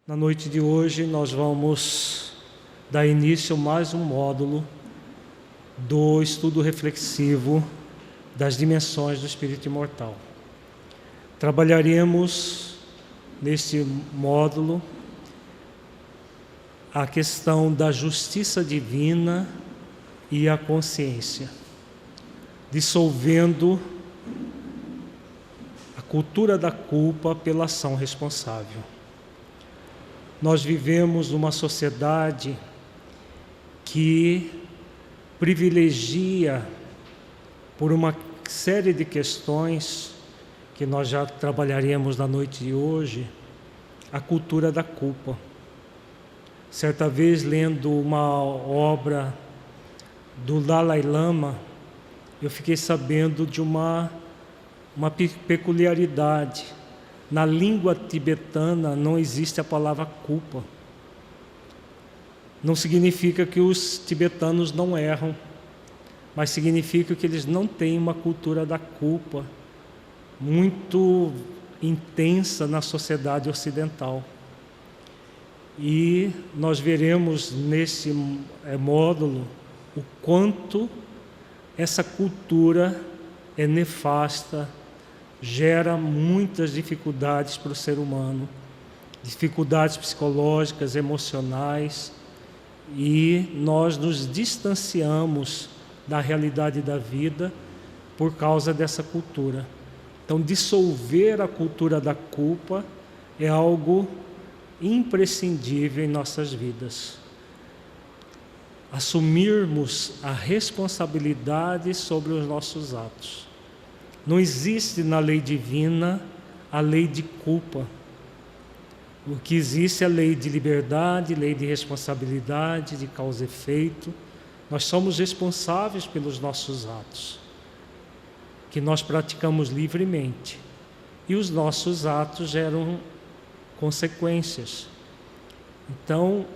Na noite de hoje nós vamos dar início a mais um módulo do estudo reflexivo das dimensões do espírito imortal. Trabalharemos neste módulo a questão da justiça divina e a consciência, dissolvendo a cultura da culpa pela ação responsável. Nós vivemos numa sociedade que privilegia, por uma série de questões que nós já trabalharemos na noite de hoje, a cultura da culpa. Certa vez, lendo uma obra do Dalai Lama, eu fiquei sabendo de uma peculiaridade. Na língua tibetana não existe a palavra culpa. Não significa que os tibetanos não erram, mas significa que eles não têm uma cultura da culpa muito intensa na sociedade ocidental. E nós veremos nesse módulo o quanto essa cultura é nefasta, gera muitas dificuldades para o ser humano, dificuldades psicológicas, emocionais, e nós nos distanciamos da realidade da vida por causa dessa cultura. Então, dissolver a cultura da culpa é algo imprescindível em nossas vidas. Assumirmos a responsabilidade sobre os nossos atos. Não existe na lei divina a lei de culpa. O que existe é a lei de liberdade, lei de responsabilidade, de causa e efeito. Nós somos responsáveis pelos nossos atos, que nós praticamos livremente. E os nossos atos geram consequências. Então,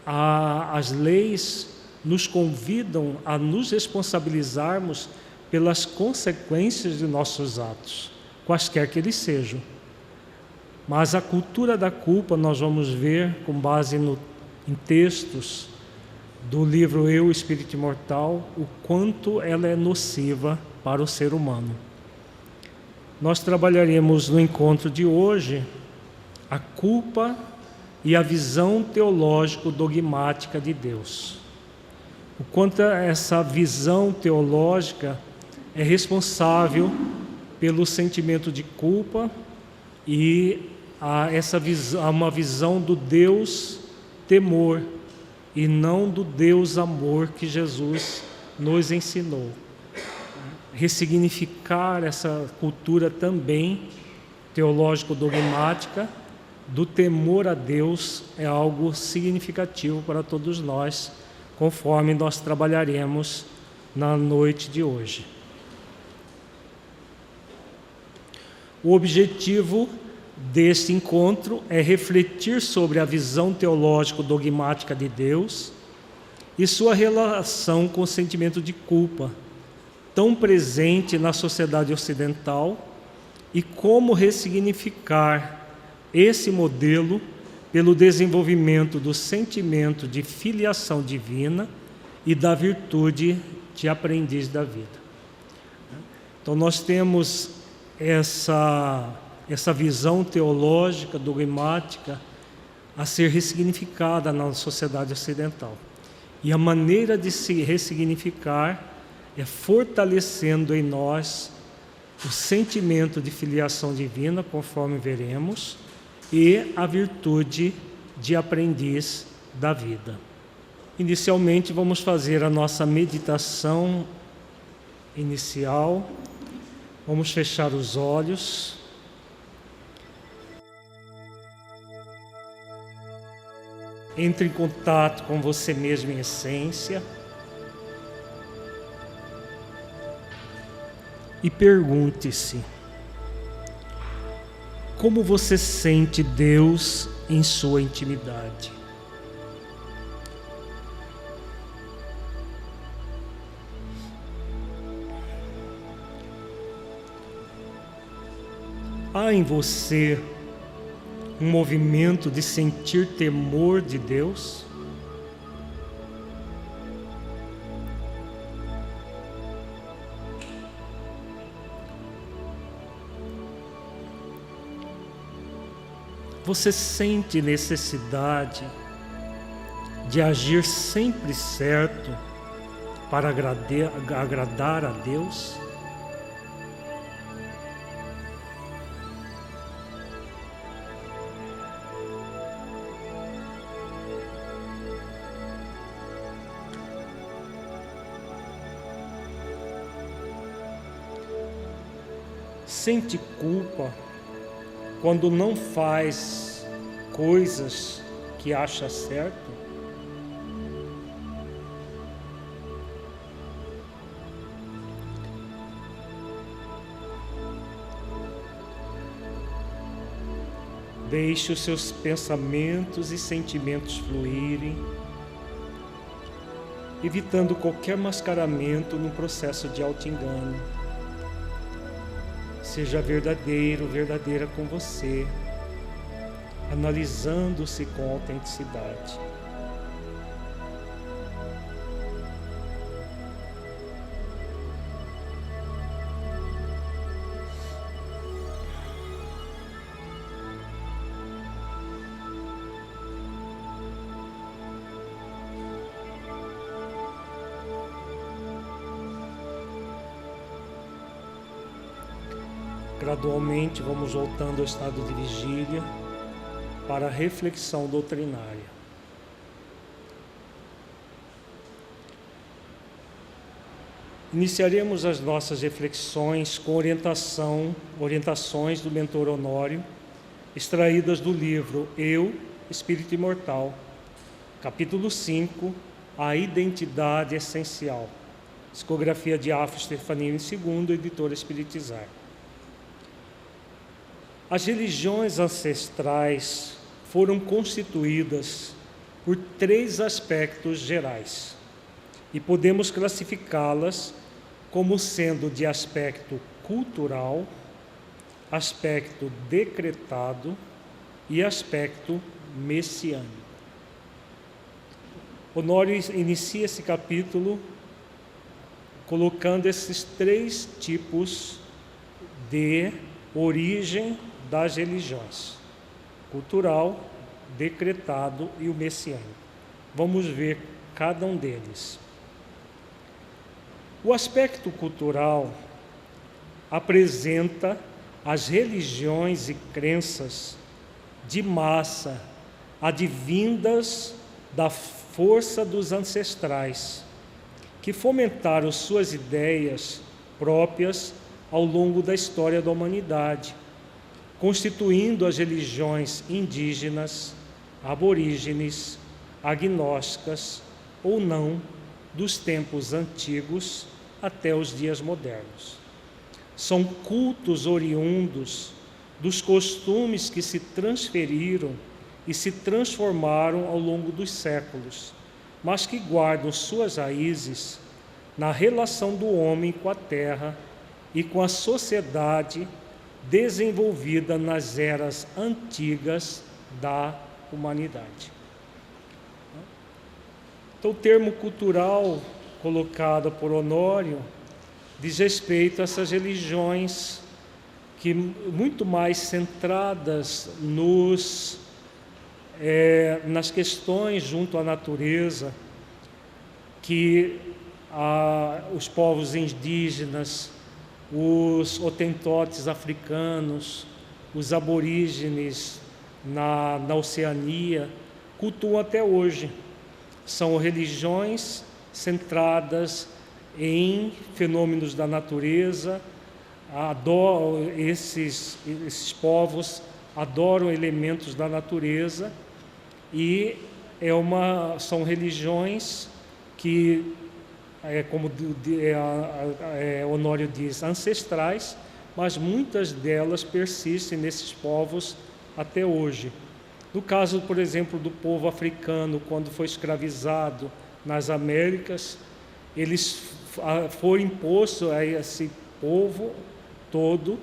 as leis nos convidam a nos responsabilizarmos pelas consequências de nossos atos, quaisquer que eles sejam. Mas a cultura da culpa, nós vamos ver, com base em textos do livro Eu, Espírito Imortal, o quanto ela é nociva para o ser humano. Nós trabalharemos no encontro de hoje a culpa e a visão teológico-dogmática de Deus. O quanto essa visão teológica é responsável pelo sentimento de culpa e uma visão do Deus temor e não do Deus amor que Jesus nos ensinou. Ressignificar essa cultura também teológico-dogmática do temor a Deus é algo significativo para todos nós, conforme nós trabalharemos na noite de hoje. O objetivo deste encontro é refletir sobre a visão teológico-dogmática de Deus e sua relação com o sentimento de culpa, tão presente na sociedade ocidental, e como ressignificar esse modelo pelo desenvolvimento do sentimento de filiação divina e da virtude de aprendiz da vida. Então, nós temos essa visão teológica, dogmática, a ser ressignificada na sociedade ocidental. E a maneira de se ressignificar é fortalecendo em nós o sentimento de filiação divina, conforme veremos, e a virtude de aprendiz da vida. Inicialmente, vamos fazer a nossa meditação inicial. Vamos fechar os olhos. Entre em contato com você mesmo em essência. E pergunte-se: como você sente Deus em sua intimidade? Há em você um movimento de sentir temor de Deus? Você sente necessidade de agir sempre certo para agradar a Deus? Sente culpa quando não faz coisas que acha certo? Deixe os seus pensamentos e sentimentos fluírem, evitando qualquer mascaramento no processo de auto-engano. Seja verdadeiro, verdadeira com você, analisando-se com autenticidade. Gradualmente vamos voltando ao estado de vigília para a reflexão doutrinária. Iniciaremos as nossas reflexões com orientações do mentor Honório, extraídas do livro Eu, Espírito Imortal, capítulo 5, A Identidade Essencial, psicografia de Afro Stefanini II, editora Espiritizar. As religiões ancestrais foram constituídas por 3 aspectos gerais e podemos classificá-las como sendo de aspecto cultural, aspecto decretado e aspecto messiânico. Honório inicia esse capítulo colocando esses 3 tipos de origem das religiões: cultural, decretado e o messiânico. Vamos ver cada um deles. O aspecto cultural apresenta as religiões e crenças de massa advindas da força dos ancestrais, que fomentaram suas ideias próprias ao longo da história da humanidade, constituindo as religiões indígenas, aborígenes, agnósticas ou não, dos tempos antigos até os dias modernos. São cultos oriundos dos costumes que se transferiram e se transformaram ao longo dos séculos, mas que guardam suas raízes na relação do homem com a terra e com a sociedade desenvolvida nas eras antigas da humanidade. Então, o termo cultural colocado por Honório diz respeito a essas religiões que muito mais centradas nas questões junto à natureza, que os povos indígenas, os hotentotes africanos, os aborígenes na Oceania cultuam até hoje. São religiões centradas em fenômenos da natureza. Esses povos adoram elementos da natureza e são religiões que, como Honório diz, ancestrais, mas muitas delas persistem nesses povos até hoje. No caso, por exemplo, do povo africano, quando foi escravizado nas Américas, foi imposto a esse povo todo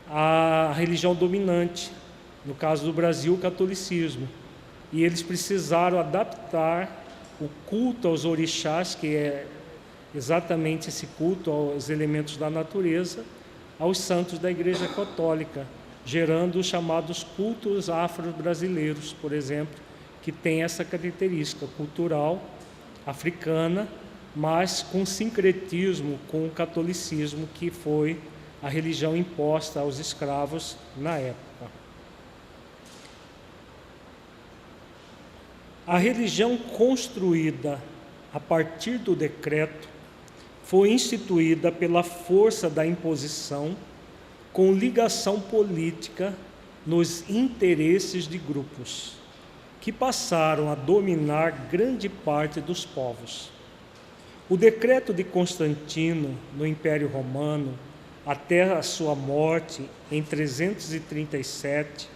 a religião dominante, no caso do Brasil, o catolicismo. E eles precisaram adaptar o culto aos orixás, que é exatamente esse culto aos elementos da natureza, aos santos da Igreja Católica, gerando os chamados cultos afro-brasileiros, por exemplo, que tem essa característica cultural africana, mas com sincretismo com o catolicismo, que foi a religião imposta aos escravos na época. A religião construída a partir do decreto foi instituída pela força da imposição, com ligação política nos interesses de grupos, que passaram a dominar grande parte dos povos. O decreto de Constantino, no Império Romano, até a sua morte em 337,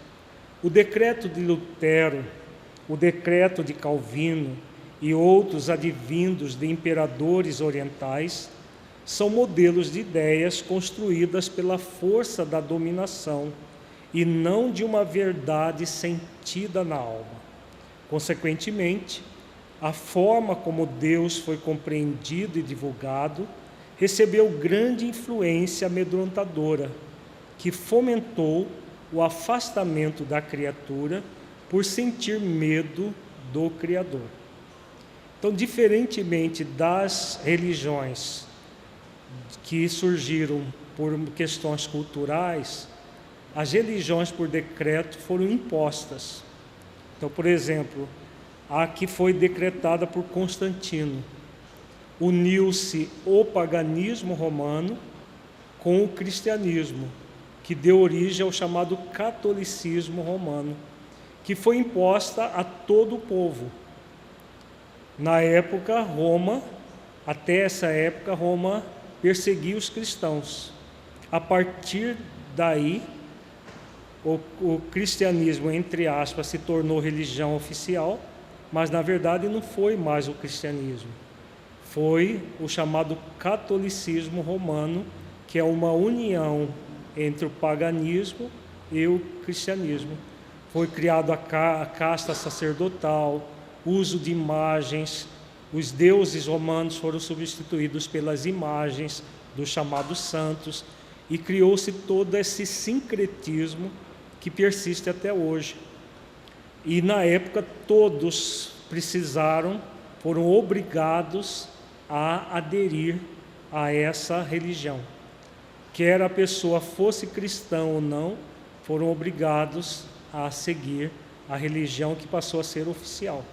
o decreto de Lutero, o decreto de Calvino e outros advindos de imperadores orientais são modelos de ideias construídas pela força da dominação e não de uma verdade sentida na alma. Consequentemente, a forma como Deus foi compreendido e divulgado recebeu grande influência amedrontadora, que fomentou o afastamento da criatura por sentir medo do Criador. Então, diferentemente das religiões que surgiram por questões culturais, as religiões por decreto foram impostas. Então, por exemplo, a que foi decretada por Constantino, uniu-se o paganismo romano com o cristianismo, que deu origem ao chamado catolicismo romano, que foi imposta a todo o povo. Na época, até essa época, Roma perseguia os cristãos. A partir daí, o cristianismo, entre aspas, se tornou religião oficial, mas na verdade não foi mais o cristianismo. Foi o chamado catolicismo romano, que é uma união entre o paganismo e o cristianismo. Foi criado a casta sacerdotal, uso de imagens, os deuses romanos foram substituídos pelas imagens dos chamados santos, e criou-se todo esse sincretismo que persiste até hoje. E na época todos foram obrigados a aderir a essa religião. Quer a pessoa fosse cristã ou não, foram obrigados a seguir a religião que passou a ser oficial.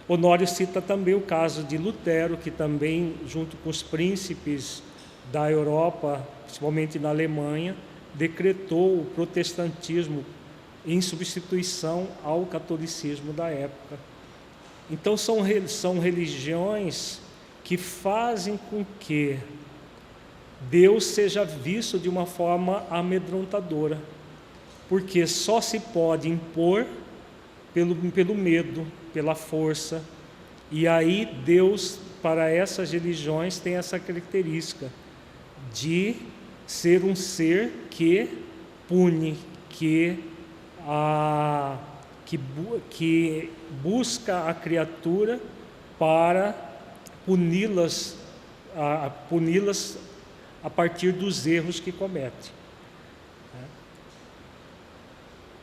Honório cita também o caso de Lutero, que também, junto com os príncipes da Europa, principalmente na Alemanha, decretou o protestantismo em substituição ao catolicismo da época. Então são religiões que fazem com que Deus seja visto de uma forma amedrontadora, porque só se pode impor pelo medo, pela força. E aí Deus, para essas religiões, tem essa característica de ser um ser que pune, que busca a criatura para puni-las a partir dos erros que comete.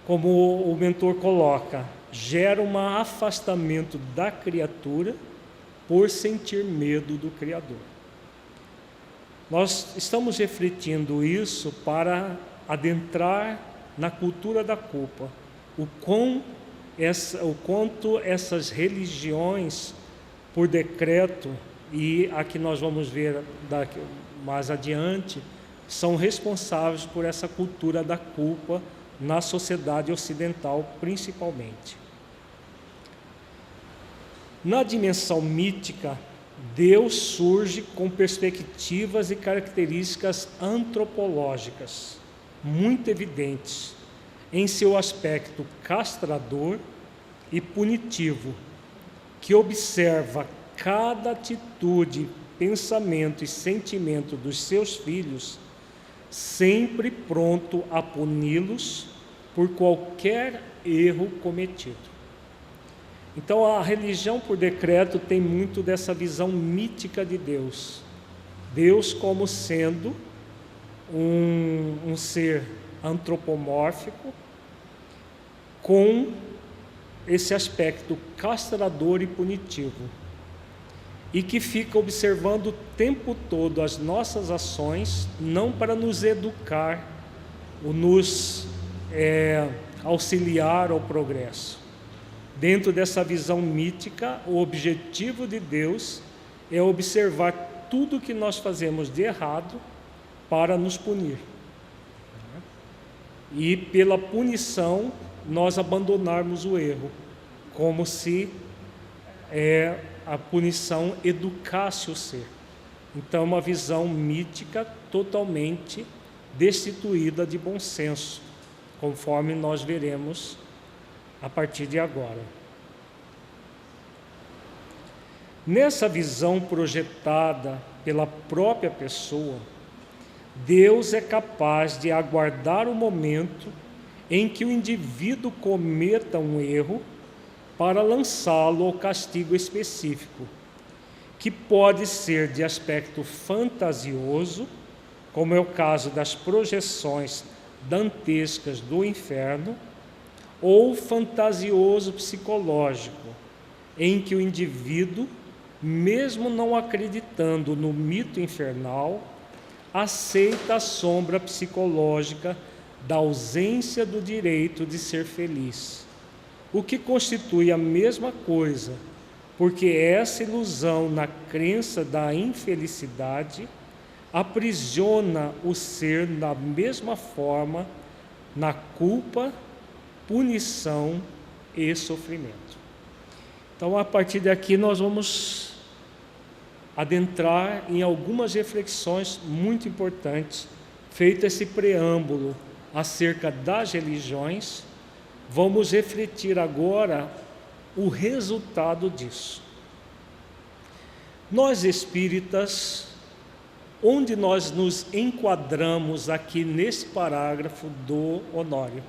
Como o mentor coloca, gera um afastamento da criatura por sentir medo do Criador. Nós estamos refletindo isso para adentrar na cultura da culpa, o quanto essas religiões por decreto, e aqui nós vamos ver mais adiante, são responsáveis por essa cultura da culpa na sociedade ocidental principalmente. Na dimensão mítica, Deus surge com perspectivas e características antropológicas muito evidentes em seu aspecto castrador e punitivo, que observa cada atitude, pensamento e sentimento dos seus filhos, sempre pronto a puni-los por qualquer erro cometido. Então a religião por decreto tem muito dessa visão mítica de Deus. Deus como sendo um ser antropomórfico com esse aspecto castrador e punitivo, e que fica observando o tempo todo as nossas ações, não para nos educar ou nos auxiliar ao progresso. Dentro dessa visão mítica, o objetivo de Deus é observar tudo que nós fazemos de errado para nos punir. E pela punição nós abandonarmos o erro, como se a punição educasse o ser. Então, uma visão mítica totalmente destituída de bom senso, conforme nós veremos a partir de agora. Nessa visão projetada pela própria pessoa, Deus é capaz de aguardar o momento em que o indivíduo cometa um erro para lançá-lo ao castigo específico, que pode ser de aspecto fantasioso, como é o caso das projeções dantescas do inferno, ou fantasioso psicológico, em que o indivíduo, mesmo não acreditando no mito infernal, aceita a sombra psicológica da ausência do direito de ser feliz, o que constitui a mesma coisa, porque essa ilusão na crença da infelicidade aprisiona o ser da mesma forma na culpa, punição e sofrimento. Então, a partir daqui, nós vamos adentrar em algumas reflexões muito importantes. Feito esse preâmbulo acerca das religiões, vamos refletir agora o resultado disso. Nós espíritas, onde nós nos enquadramos aqui nesse parágrafo do Honório,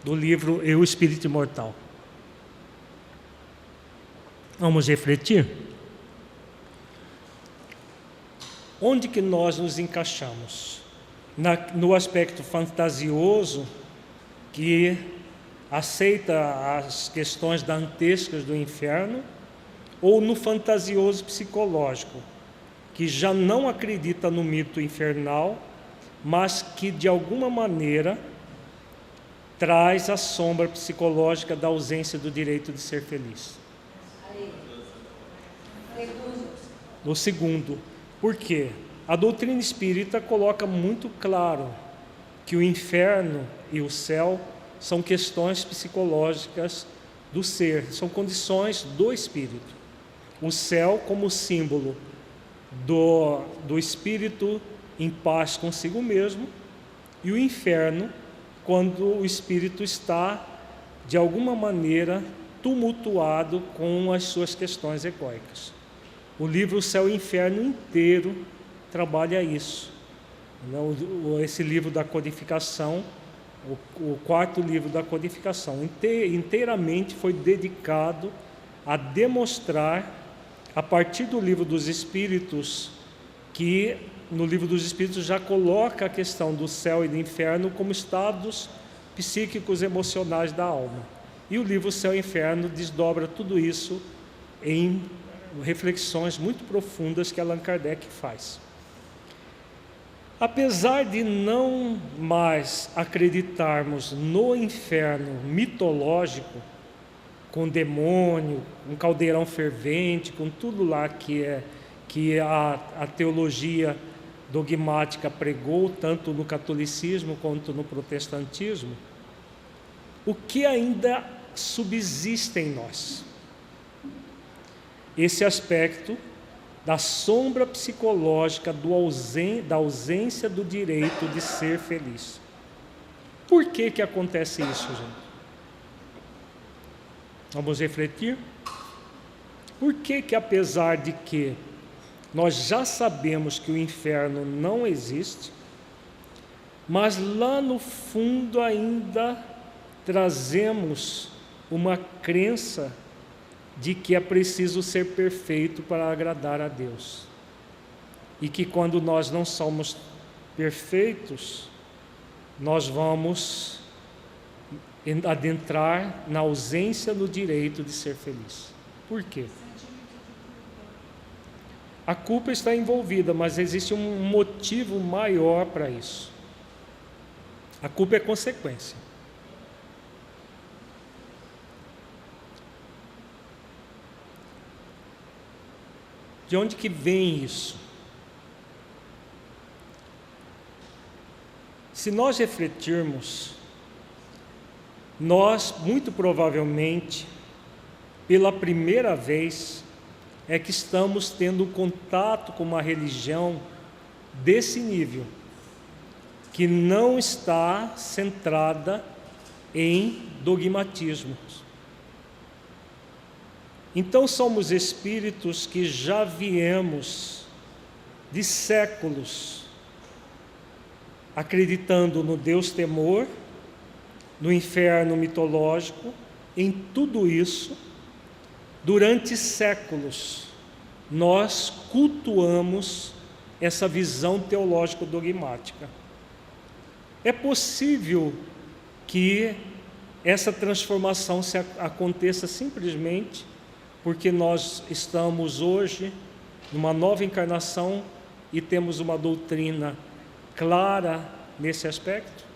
do livro Eu, Espírito Imortal? Vamos refletir? Onde que nós nos encaixamos? No aspecto fantasioso, que aceita as questões dantescas do inferno, ou no fantasioso psicológico, que já não acredita no mito infernal, mas que de alguma maneira traz a sombra psicológica da ausência do direito de ser feliz? No segundo. Por quê? A doutrina espírita coloca muito claro que o inferno e o céu são questões psicológicas do ser, são condições do espírito. O céu como símbolo do espírito em paz consigo mesmo, e o inferno quando o espírito está, de alguma maneira, tumultuado com as suas questões egóicas. O livro Céu e Inferno inteiro trabalha isso. Esse livro da codificação, o quarto livro da codificação, inteiramente foi dedicado a demonstrar, a partir do livro dos Espíritos, que no livro dos Espíritos já coloca a questão do céu e do inferno como estados psíquicos emocionais da alma. E o livro Céu e Inferno desdobra tudo isso em reflexões muito profundas que Allan Kardec faz. Apesar de não mais acreditarmos no inferno mitológico, com demônio, um caldeirão fervente, com tudo lá que a teologia dogmática pregou, tanto no catolicismo quanto no protestantismo, o que ainda subsiste em nós? Esse aspecto da sombra psicológica da ausência do direito de ser feliz. Por que acontece isso, gente? Vamos refletir? Por que apesar de que nós já sabemos que o inferno não existe, mas lá no fundo ainda trazemos uma crença de que é preciso ser perfeito para agradar a Deus. E que quando nós não somos perfeitos, nós vamos adentrar na ausência do direito de ser feliz. Por quê? A culpa está envolvida, mas existe um motivo maior para isso. A culpa é consequência. De onde que vem isso? Se nós refletirmos, nós, muito provavelmente, pela primeira vez, é que estamos tendo contato com uma religião desse nível, que não está centrada em dogmatismos. Então somos espíritos que já viemos de séculos acreditando no Deus temor, no inferno mitológico, em tudo isso. Durante séculos nós cultuamos essa visão teológico-dogmática. É possível que essa transformação aconteça simplesmente porque nós estamos hoje numa nova encarnação e temos uma doutrina clara nesse aspecto?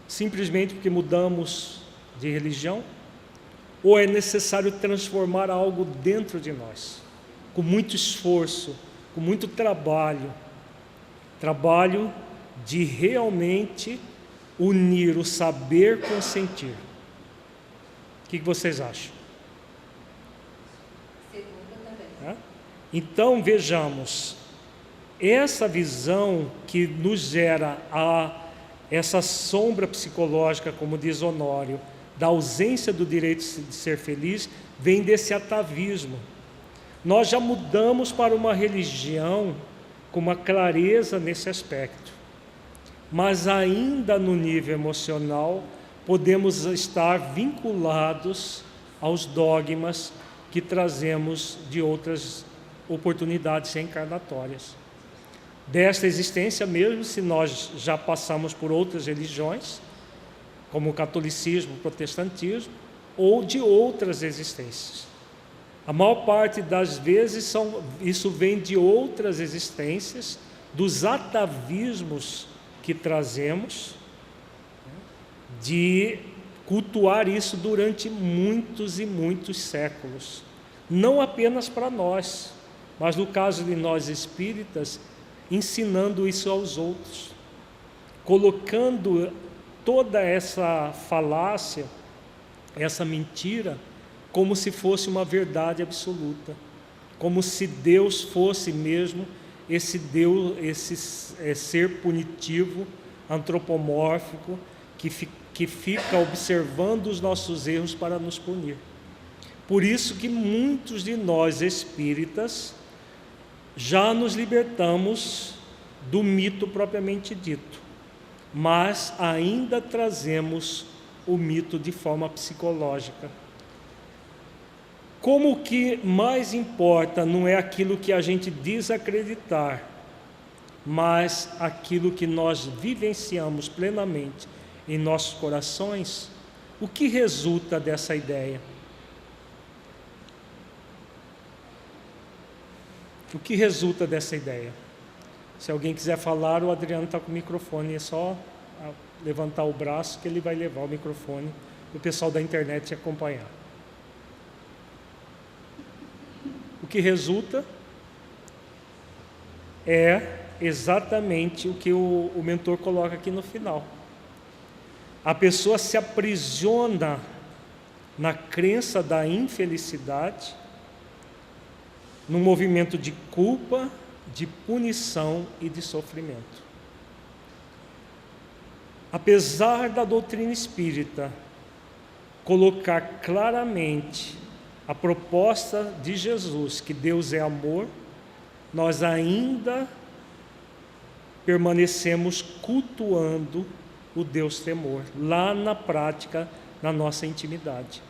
Simplesmente porque mudamos de religião? Ou é necessário transformar algo dentro de nós, com muito esforço, com muito trabalho de realmente unir o saber com o sentir? O que vocês acham? Então vejamos, essa visão que nos gera essa sombra psicológica, como diz Honório, da ausência do direito de ser feliz, vem desse atavismo. Nós já mudamos para uma religião com uma clareza nesse aspecto, mas ainda no nível emocional podemos estar vinculados aos dogmas que trazemos de outras oportunidades reencarnatórias. Desta existência mesmo, se nós já passamos por outras religiões, como o catolicismo, o protestantismo, ou de outras existências. A maior parte das vezes isso vem de outras existências, dos atavismos que trazemos, de cultuar isso durante muitos e muitos séculos. Não apenas para nós, mas no caso de nós espíritas, ensinando isso aos outros, colocando toda essa falácia, essa mentira, como se fosse uma verdade absoluta, como se Deus fosse mesmo esse Deus, esse ser punitivo, antropomórfico, que fica observando os nossos erros para nos punir. Por isso que muitos de nós espíritas já nos libertamos do mito propriamente dito, mas ainda trazemos o mito de forma psicológica. Como o que mais importa não é aquilo que a gente diz acreditar, mas aquilo que nós vivenciamos plenamente em nossos corações, o que resulta dessa ideia? O que resulta dessa ideia? Se alguém quiser falar, o Adriano está com o microfone, é só levantar o braço que ele vai levar o microfone para o pessoal da internet acompanhar. O que resulta é exatamente o que o mentor coloca aqui no final. A pessoa se aprisiona na crença da infelicidade, num movimento de culpa, de punição e de sofrimento. Apesar da doutrina espírita colocar claramente a proposta de Jesus, que Deus é amor, nós ainda permanecemos cultuando o Deus temor, lá na prática, na nossa intimidade.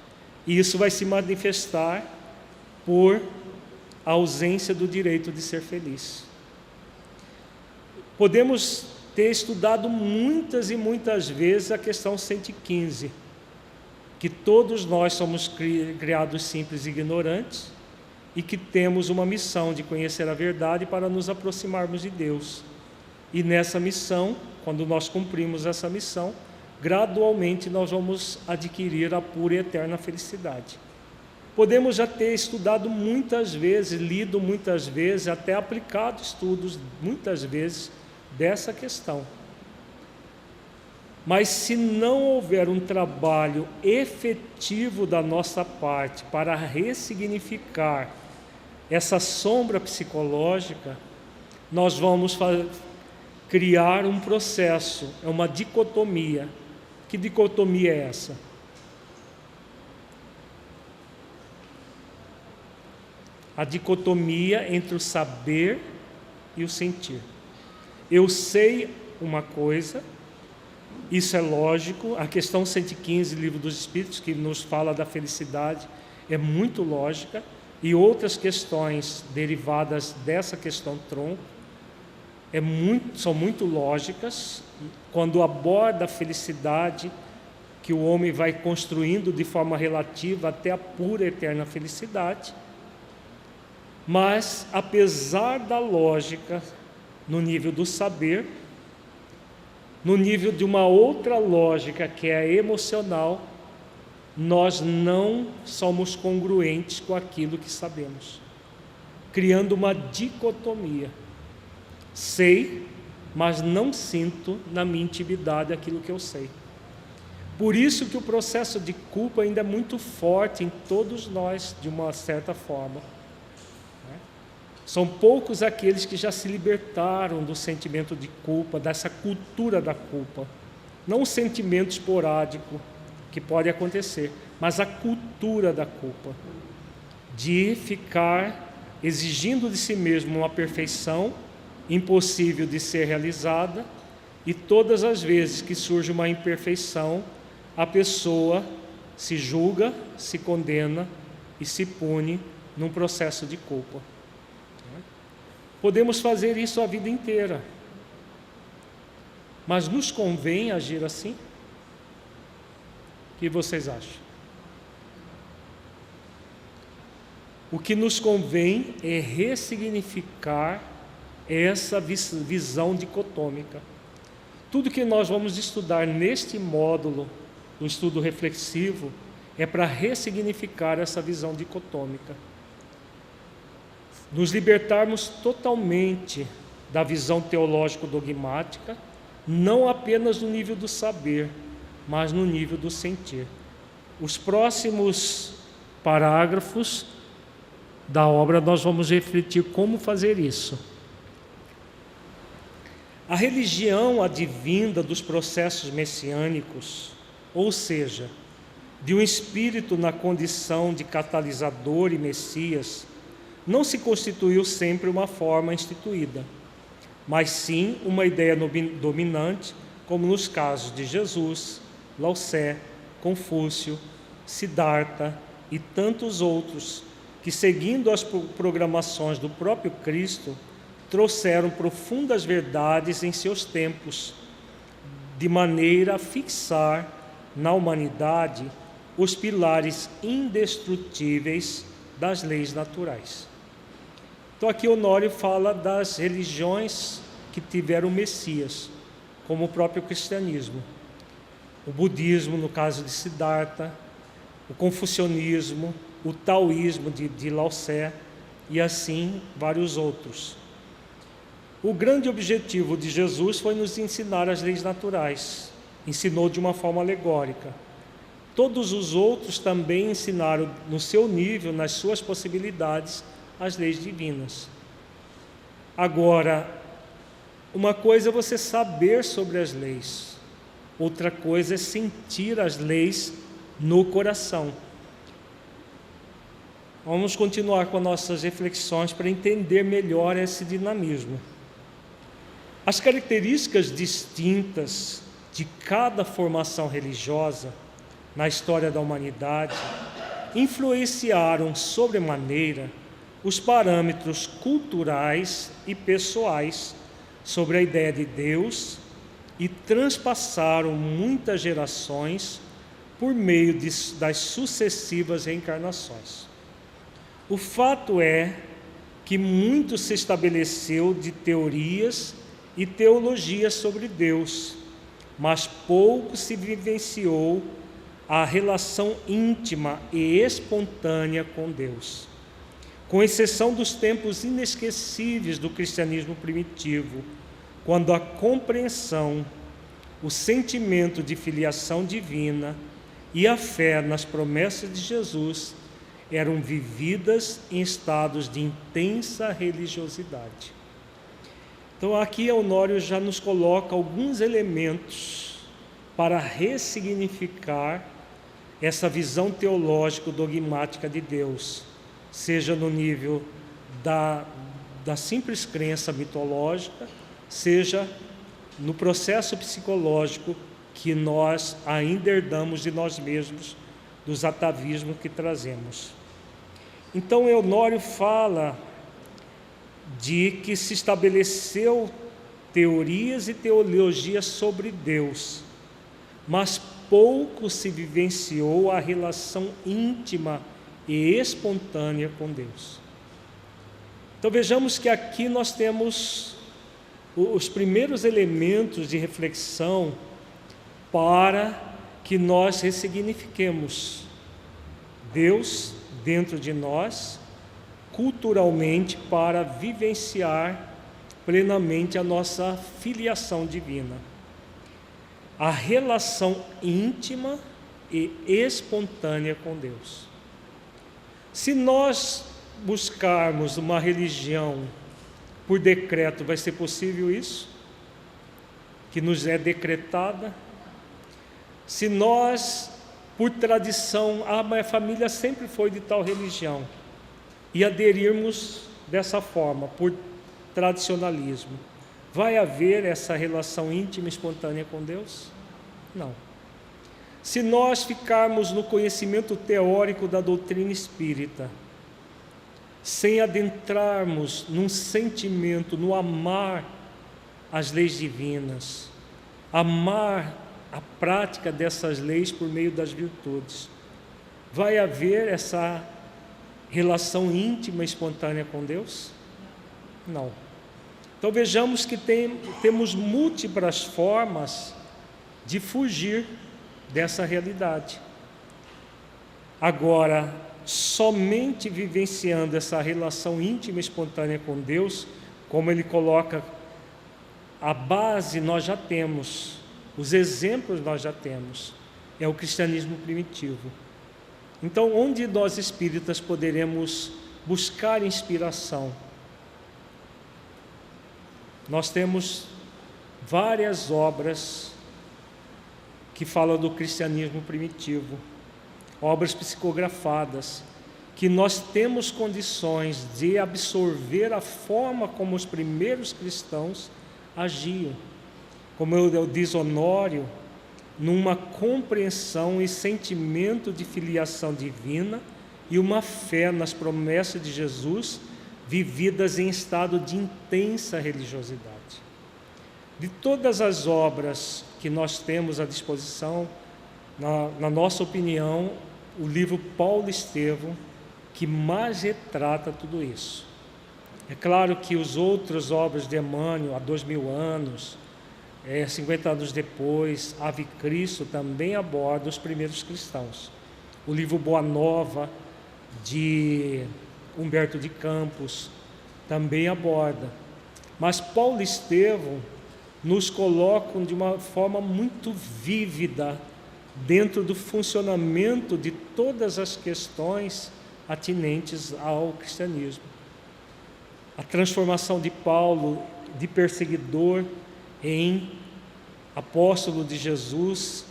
E isso vai se manifestar por ausência do direito de ser feliz. Podemos ter estudado muitas e muitas vezes a questão 115, que todos nós somos criados simples e ignorantes e que temos uma missão de conhecer a verdade para nos aproximarmos de Deus. E nessa missão, quando nós cumprimos essa missão, gradualmente nós vamos adquirir a pura e eterna felicidade. Podemos já ter estudado muitas vezes, lido muitas vezes, até aplicado estudos muitas vezes dessa questão. Mas se não houver um trabalho efetivo da nossa parte para ressignificar essa sombra psicológica, nós vamos criar um processo, é uma dicotomia. Que dicotomia é essa? A dicotomia entre o saber e o sentir. Eu sei uma coisa, isso é lógico, a questão 115, Livro dos Espíritos, que nos fala da felicidade, é muito lógica, e outras questões derivadas dessa questão tronco são muito lógicas, quando aborda a felicidade que o homem vai construindo de forma relativa até a pura e eterna felicidade. Mas, apesar da lógica, no nível do saber, no nível de uma outra lógica que é a emocional, nós não somos congruentes com aquilo que sabemos, criando uma dicotomia. Sei, mas não sinto na minha intimidade aquilo que eu sei. Por isso que o processo de culpa ainda é muito forte em todos nós, de uma certa forma. São poucos aqueles que já se libertaram do sentimento de culpa, dessa cultura da culpa. Não o sentimento esporádico, que pode acontecer, mas a cultura da culpa, de ficar exigindo de si mesmo uma perfeição impossível de ser realizada, e todas as vezes que surge uma imperfeição, a pessoa se julga, se condena e se pune num processo de culpa. Podemos fazer isso a vida inteira, mas nos convém agir assim? O que vocês acham? O que nos convém é ressignificar essa visão dicotômica. Tudo que nós vamos estudar neste módulo do estudo reflexivo é para ressignificar essa visão dicotômica. Nos libertarmos totalmente da visão teológico-dogmática, não apenas no nível do saber, mas no nível do sentir. Os próximos parágrafos da obra nós vamos refletir como fazer isso. A religião advinda dos processos messiânicos, ou seja, de um espírito na condição de catalisador e Messias, não se constituiu sempre uma forma instituída, mas sim uma ideia dominante, como nos casos de Jesus, Lao Tse, Confúcio, Siddhartha e tantos outros, que, seguindo as programações do próprio Cristo, trouxeram profundas verdades em seus tempos, de maneira a fixar na humanidade os pilares indestrutíveis das leis naturais. Então aqui Honório fala das religiões que tiveram Messias, como o próprio cristianismo, o budismo, no caso de Siddhartha, o confucionismo, o taoísmo de Lao Tse e assim vários outros. O grande objetivo de Jesus foi nos ensinar as leis naturais, ensinou de uma forma alegórica. Todos os outros também ensinaram no seu nível, nas suas possibilidades, as leis divinas. Agora, uma coisa é você saber sobre as leis, outra coisa é sentir as leis no coração. Vamos continuar com nossas reflexões para entender melhor esse dinamismo. As características distintas de cada formação religiosa na história da humanidade influenciaram sobremaneira os parâmetros culturais e pessoais sobre a ideia de Deus e transpassaram muitas gerações por meio das sucessivas reencarnações. O fato é que muito se estabeleceu de teorias e teologias sobre Deus, mas pouco se vivenciou a relação íntima e espontânea com Deus. Com exceção dos tempos inesquecíveis do cristianismo primitivo, quando a compreensão, o sentimento de filiação divina e a fé nas promessas de Jesus eram vividas em estados de intensa religiosidade. Então aqui Honório já nos coloca alguns elementos para ressignificar essa visão teológico-dogmática de Deus, seja no nível da simples crença mitológica, seja no processo psicológico que nós ainda herdamos de nós mesmos, dos atavismos que trazemos. Então Honório fala de que se estabeleceu teorias e teologias sobre Deus, mas pouco se vivenciou a relação íntima e espontânea com Deus. Então vejamos que aqui nós temos os primeiros elementos de reflexão para que nós ressignifiquemos Deus dentro de nós, culturalmente, para vivenciar plenamente a nossa filiação divina. A relação íntima e espontânea com Deus. Se nós buscarmos uma religião por decreto, vai ser possível isso? Que nos é decretada? Se nós, por tradição, minha família sempre foi de tal religião, e aderirmos dessa forma, por tradicionalismo, vai haver essa relação íntima e espontânea com Deus? Não. Se nós ficarmos no conhecimento teórico da doutrina espírita, sem adentrarmos num sentimento, no amar as leis divinas, amar a prática dessas leis por meio das virtudes, vai haver essa relação íntima e espontânea com Deus? Não. Então vejamos que temos múltiplas formas de fugir dessa realidade. Agora, somente vivenciando essa relação íntima e espontânea com Deus, como ele coloca, a base nós já temos, os exemplos nós já temos, é o cristianismo primitivo. Então, onde nós espíritas poderemos buscar inspiração? Nós temos várias obras que falam do cristianismo primitivo, obras psicografadas, que nós temos condições de absorver a forma como os primeiros cristãos agiam, como eu diz Honório, numa compreensão e sentimento de filiação divina e uma fé nas promessas de Jesus, vividas em estado de intensa religiosidade. De todas as obras que nós temos à disposição, na nossa opinião, o livro Paulo Estevão, que mais retrata tudo isso. É claro que os outros obras de Emmanuel, há 2000 anos, 50 anos depois, Ave Cristo, também aborda os primeiros cristãos. O livro Boa Nova, de Humberto de Campos, também aborda. Mas Paulo Estevão nos coloca de uma forma muito vívida dentro do funcionamento de todas as questões atinentes ao cristianismo. A transformação de Paulo de perseguidor em apóstolo de Jesus,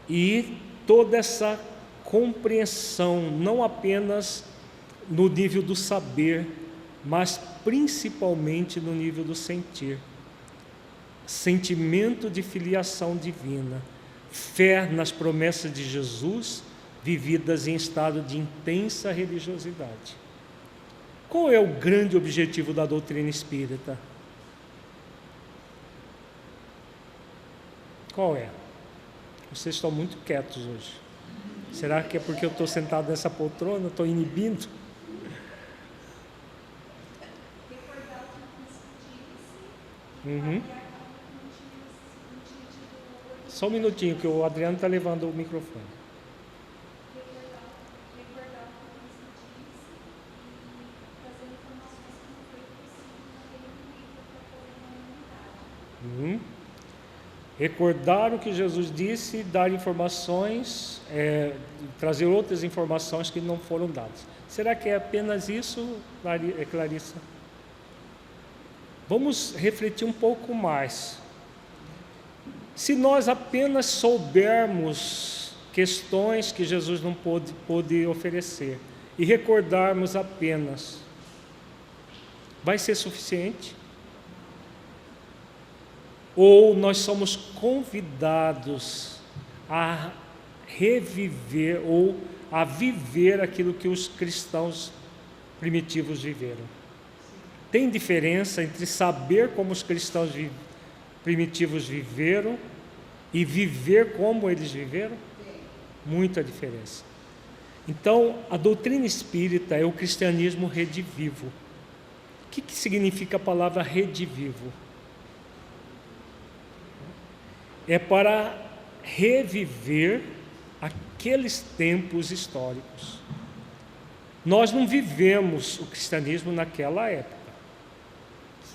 e toda essa compreensão, não apenas no nível do saber, mas principalmente no nível do sentir. sentimento de filiação divina, fé nas promessas de Jesus, vividas em estado de intensa religiosidade. Qual é o grande objetivo da doutrina espírita? Qual é? Vocês estão muito quietos hoje. Será que é porque eu estou sentado nessa poltrona, estou inibindo? Só um minutinho, que o Adriano está levando o microfone. Recordar o que Jesus disse, dar informações, trazer outras informações que não foram dadas. Será que é apenas isso, Clarissa? Vamos refletir um pouco mais. Se nós apenas soubermos questões que Jesus não pôde oferecer e recordarmos apenas, vai ser suficiente? Ou nós somos convidados a reviver ou a viver aquilo que os cristãos primitivos viveram? Tem diferença entre saber como os cristãos primitivos viveram e viver como eles viveram? Muita diferença. Então, a doutrina espírita é o cristianismo redivivo. O que significa a palavra redivivo? É para reviver aqueles tempos históricos. Nós não vivemos o cristianismo naquela época,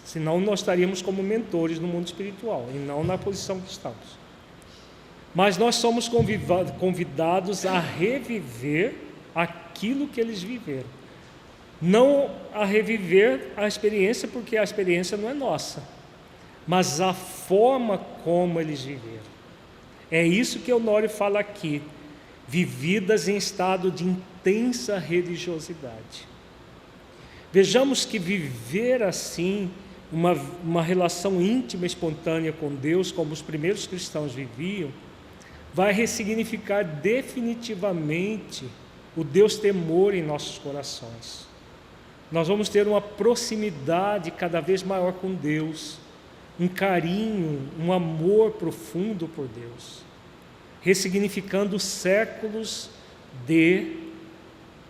senão nós estaríamos como mentores no mundo espiritual, e não na posição que estamos. Mas nós somos convidados a reviver aquilo que eles viveram. Não a reviver a experiência, porque a experiência não é nossa, mas a forma como eles viveram. É isso que Honório fala aqui, vividas em estado de intensa religiosidade. Vejamos que viver assim, uma relação íntima e espontânea com Deus, como os primeiros cristãos viviam, vai ressignificar definitivamente o Deus temor em nossos corações. Nós vamos ter uma proximidade cada vez maior com Deus, um carinho, um amor profundo por Deus, ressignificando séculos de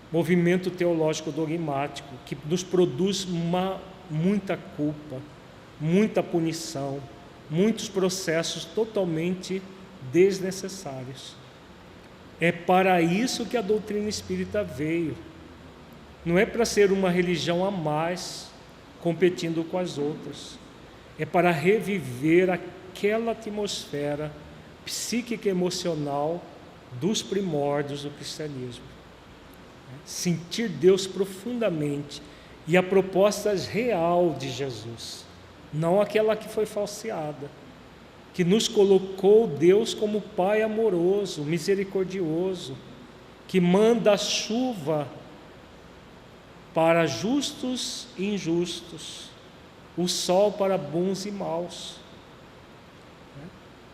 movimento teológico dogmático, que nos produz muita culpa, muita punição, muitos processos totalmente desnecessários. É para isso que a doutrina espírita veio. Não é para ser uma religião a mais, competindo com as outras. É para reviver aquela atmosfera psíquica e emocional dos primórdios do cristianismo. Sentir Deus profundamente, e a proposta real de Jesus, não aquela que foi falseada, que nos colocou Deus como Pai amoroso, misericordioso, que manda a chuva para justos e injustos, o sol para bons e maus.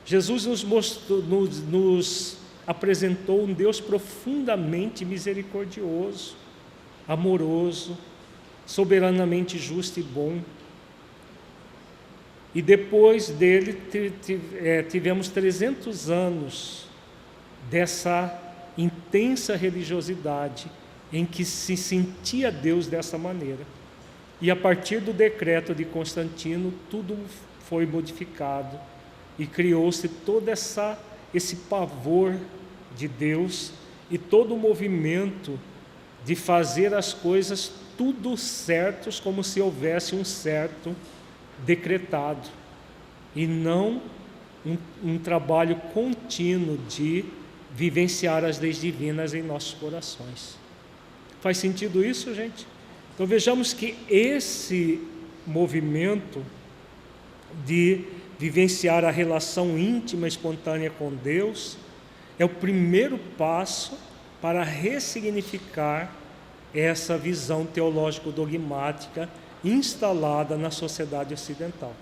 Jesus nos apresentou um Deus profundamente misericordioso, amoroso, soberanamente justo e bom. E depois dele tivemos 300 anos dessa intensa religiosidade em que se sentia Deus dessa maneira. E a partir do decreto de Constantino, tudo foi modificado e criou-se todo esse pavor de Deus e todo o movimento de fazer as coisas tudo certos, como se houvesse um certo decretado, e não um trabalho contínuo de vivenciar as leis divinas em nossos corações. Faz sentido isso, gente? Então vejamos que esse movimento de vivenciar a relação íntima e espontânea com Deus é o primeiro passo para ressignificar essa visão teológico-dogmática instalada na sociedade ocidental.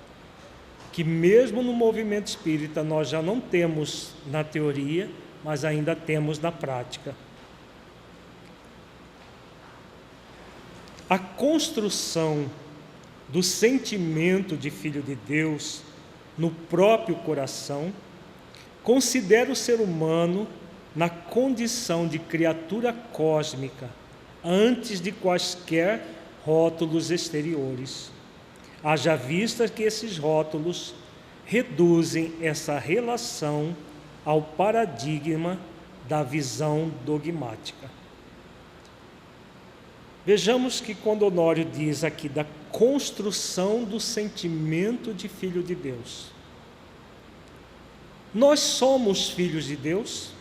que mesmo no movimento espírita nós já não temos na teoria, mas ainda temos na prática. A construção do sentimento de filho de Deus no próprio coração considera o ser humano na condição de criatura cósmica, antes de quaisquer rótulos exteriores. Haja vista que esses rótulos reduzem essa relação ao paradigma da visão dogmática. Vejamos que quando Honório diz aqui da construção do sentimento de filho de Deus, nós somos filhos de Deus?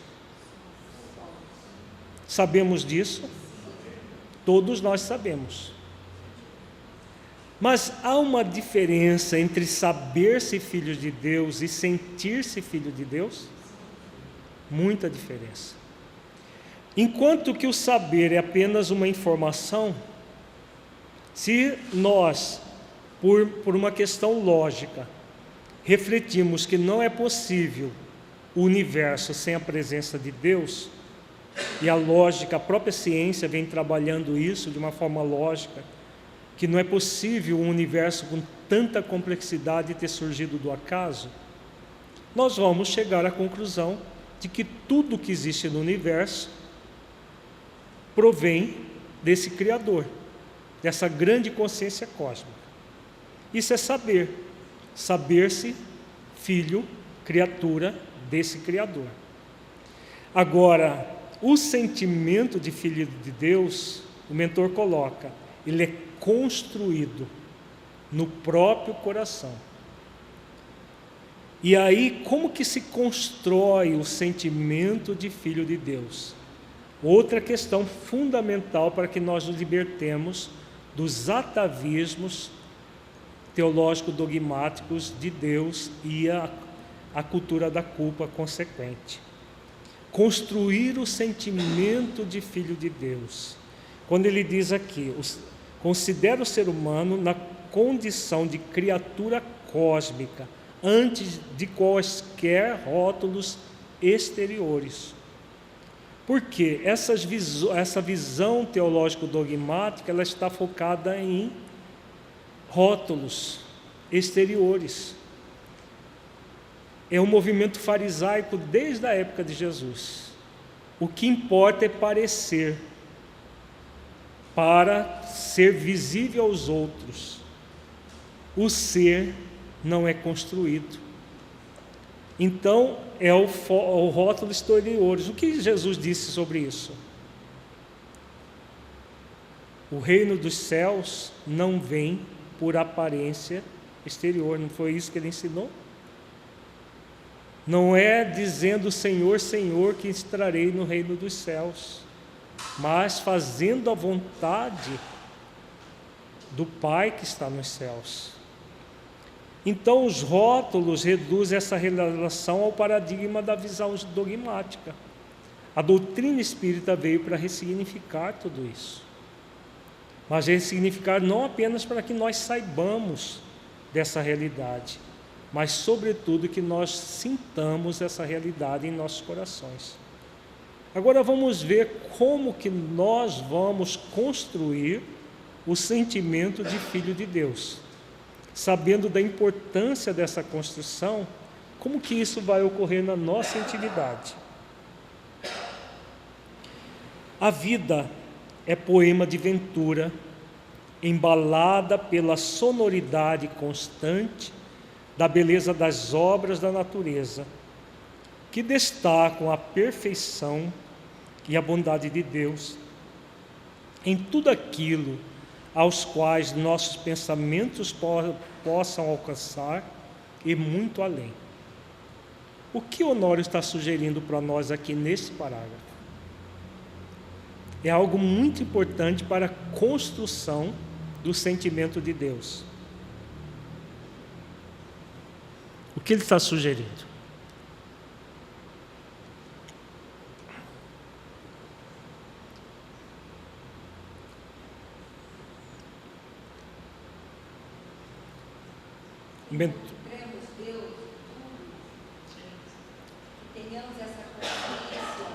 Sabemos disso? Todos nós sabemos. Mas há uma diferença entre saber-se filho de Deus e sentir-se filho de Deus? Muita diferença. Enquanto que o saber é apenas uma informação, se nós, por uma questão lógica, refletimos que não é possível o universo sem a presença de Deus, e a lógica, a própria ciência vem trabalhando isso de uma forma lógica, que não é possível um universo com tanta complexidade ter surgido do acaso, nós vamos chegar à conclusão de que tudo que existe no universo provém desse Criador, dessa grande consciência cósmica. Isso é saber, saber-se filho, criatura desse Criador. Agora, o sentimento de filho de Deus, o mentor coloca, ele é construído no próprio coração. E aí, como que se constrói o sentimento de filho de Deus? Outra questão fundamental para que nós nos libertemos dos atavismos teológico-dogmáticos de Deus e a cultura da culpa consequente. Construir o sentimento de filho de Deus. Quando ele diz aqui, considera o ser humano na condição de criatura cósmica, antes de quaisquer rótulos exteriores. Porque essa visão teológico-dogmática ela está focada em rótulos exteriores. É um movimento farisaico desde a época de Jesus. O que importa é parecer, para ser visível aos outros. O ser não é construído. Então, é o rótulo exteriores. O que Jesus disse sobre isso? O reino dos céus não vem por aparência exterior. Não foi isso que ele ensinou? Não é dizendo Senhor, Senhor que entrarei no reino dos céus, mas fazendo a vontade do Pai que está nos céus. Então os rótulos reduzem essa relação ao paradigma da visão dogmática. A doutrina espírita veio para ressignificar tudo isso, mas ressignificar não apenas para que nós saibamos dessa realidade, mas sobretudo que nós sintamos essa realidade em nossos corações. Agora vamos ver como que nós vamos construir o sentimento de filho de Deus. Sabendo da importância dessa construção, como que isso vai ocorrer na nossa intimidade? A vida é poema de ventura, embalada pela sonoridade constante da beleza das obras da natureza, que destacam a perfeição e a bondade de Deus em tudo aquilo aos quais nossos pensamentos possam alcançar e muito além. O que Honório está sugerindo para nós aqui nesse parágrafo? É algo muito importante para a construção do sentimento de Deus. O que ele está sugerindo? tenhamos essa consciência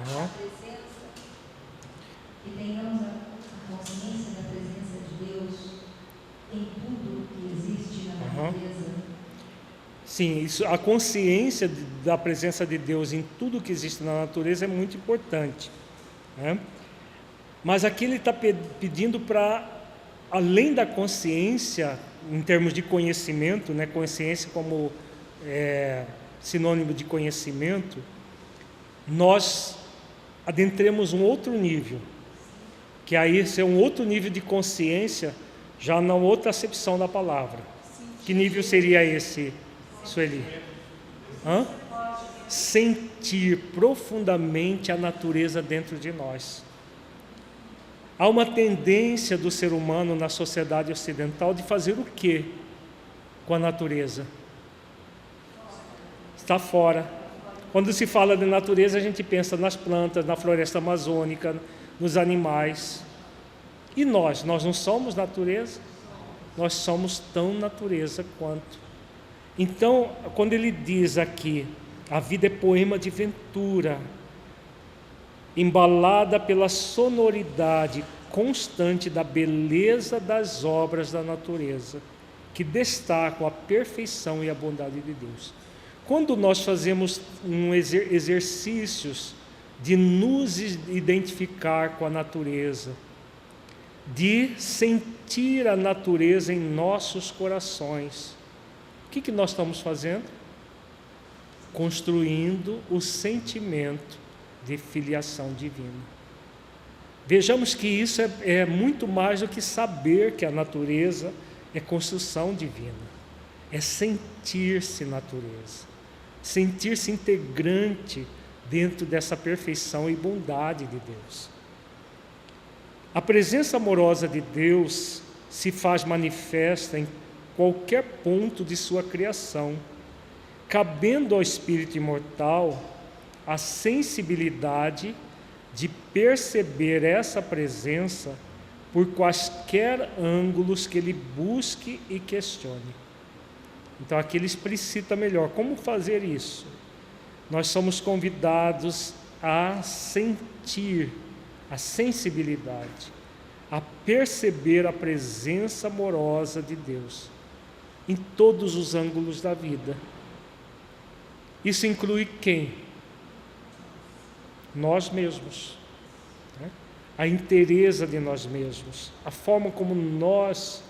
da presença, que tenhamos a consciência da presença de Deus em tudo que existe na natureza. Sim, isso, a consciência da presença de Deus em tudo que existe na natureza é muito importante, né? Mas aqui ele está pedindo para, além da consciência, em termos de conhecimento, né? Consciência como sinônimo de conhecimento, nós adentremos um outro nível, que aí esse é um outro nível de consciência, já na outra acepção da palavra. Que nível seria esse, Sueli? Sentir profundamente a natureza dentro de nós. Há uma tendência do ser humano na sociedade ocidental de fazer o quê com a natureza? Está fora. Quando se fala de natureza, a gente pensa nas plantas, na floresta amazônica, nos animais. E nós não somos natureza? Nós somos tão natureza quanto. Então, quando ele diz aqui, a vida é poema de ventura, embalada pela sonoridade constante da beleza das obras da natureza, que destacam a perfeição e a bondade de Deus. Quando nós fazemos exercícios de nos identificar com a natureza, de sentir a natureza em nossos corações, o que nós estamos fazendo? Construindo o sentimento de filiação divina. Vejamos que isso é muito mais do que saber que a natureza é construção divina. É sentir-se natureza, sentir-se integrante dentro dessa perfeição e bondade de Deus. A presença amorosa de Deus se faz manifesta em qualquer ponto de sua criação, cabendo ao espírito imortal a sensibilidade de perceber essa presença por quaisquer ângulos que ele busque e questione. Então aqui ele explicita melhor como fazer isso. Nós somos convidados a sentir a sensibilidade, a perceber a presença amorosa de Deus em todos os ângulos da vida. Isso inclui quem? Nós mesmos, né? A inteireza de nós mesmos, a forma como nós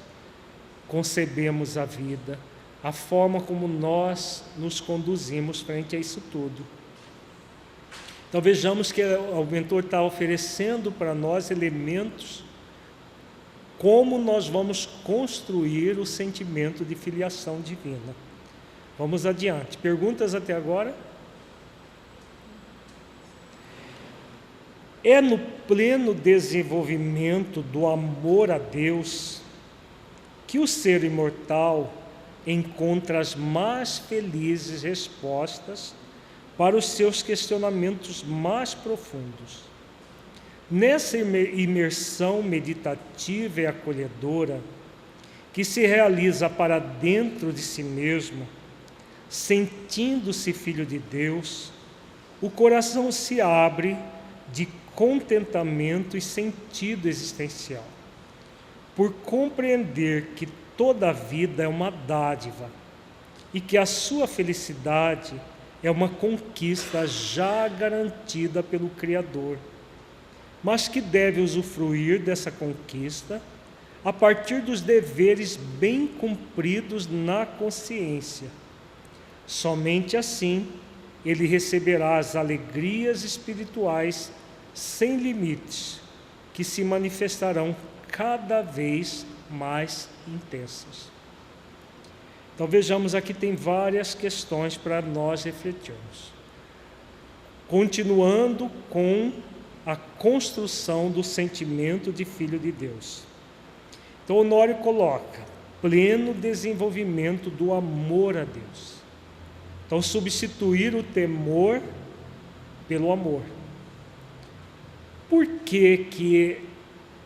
concebemos a vida, a forma como nós nos conduzimos frente a isso tudo. Então vejamos que o mentor está oferecendo para nós elementos como nós vamos construir o sentimento de filiação divina. Vamos adiante. Perguntas até agora? É no pleno desenvolvimento do amor a Deus que o ser imortal encontra as mais felizes respostas para os seus questionamentos mais profundos. Nessa imersão meditativa e acolhedora, que se realiza para dentro de si mesmo, sentindo-se filho de Deus, o coração se abre de contentamento e sentido existencial, por compreender que toda a vida é uma dádiva e que a sua felicidade é uma conquista já garantida pelo Criador, mas que deve usufruir dessa conquista a partir dos deveres bem cumpridos na consciência. Somente assim ele receberá as alegrias espirituais sem limites, que se manifestarão cada vez mais intensas. Então vejamos, aqui tem várias questões para nós refletirmos. Continuando com a construção do sentimento de filho de Deus. Então Honório coloca pleno desenvolvimento do amor a Deus. Então substituir o temor pelo amor. Por que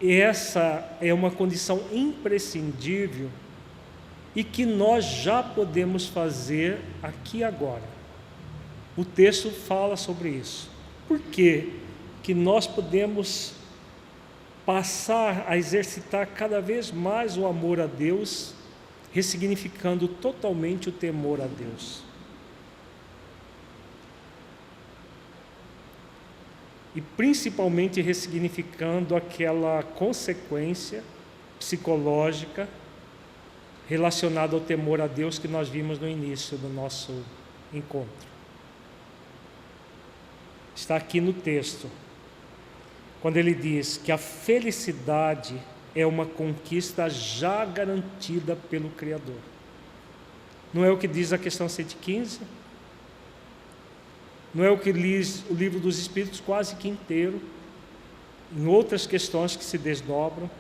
essa é uma condição imprescindível e que nós já podemos fazer aqui agora? O texto fala sobre isso. Por que nós podemos passar a exercitar cada vez mais o amor a Deus, ressignificando totalmente o temor a Deus? E principalmente ressignificando aquela consequência psicológica relacionada ao temor a Deus que nós vimos no início do nosso encontro. Está aqui no texto, quando ele diz que a felicidade é uma conquista já garantida pelo Criador. Não é o que diz a questão 115? Não é o que diz o livro dos Espíritos quase que inteiro, em outras questões que se desdobram,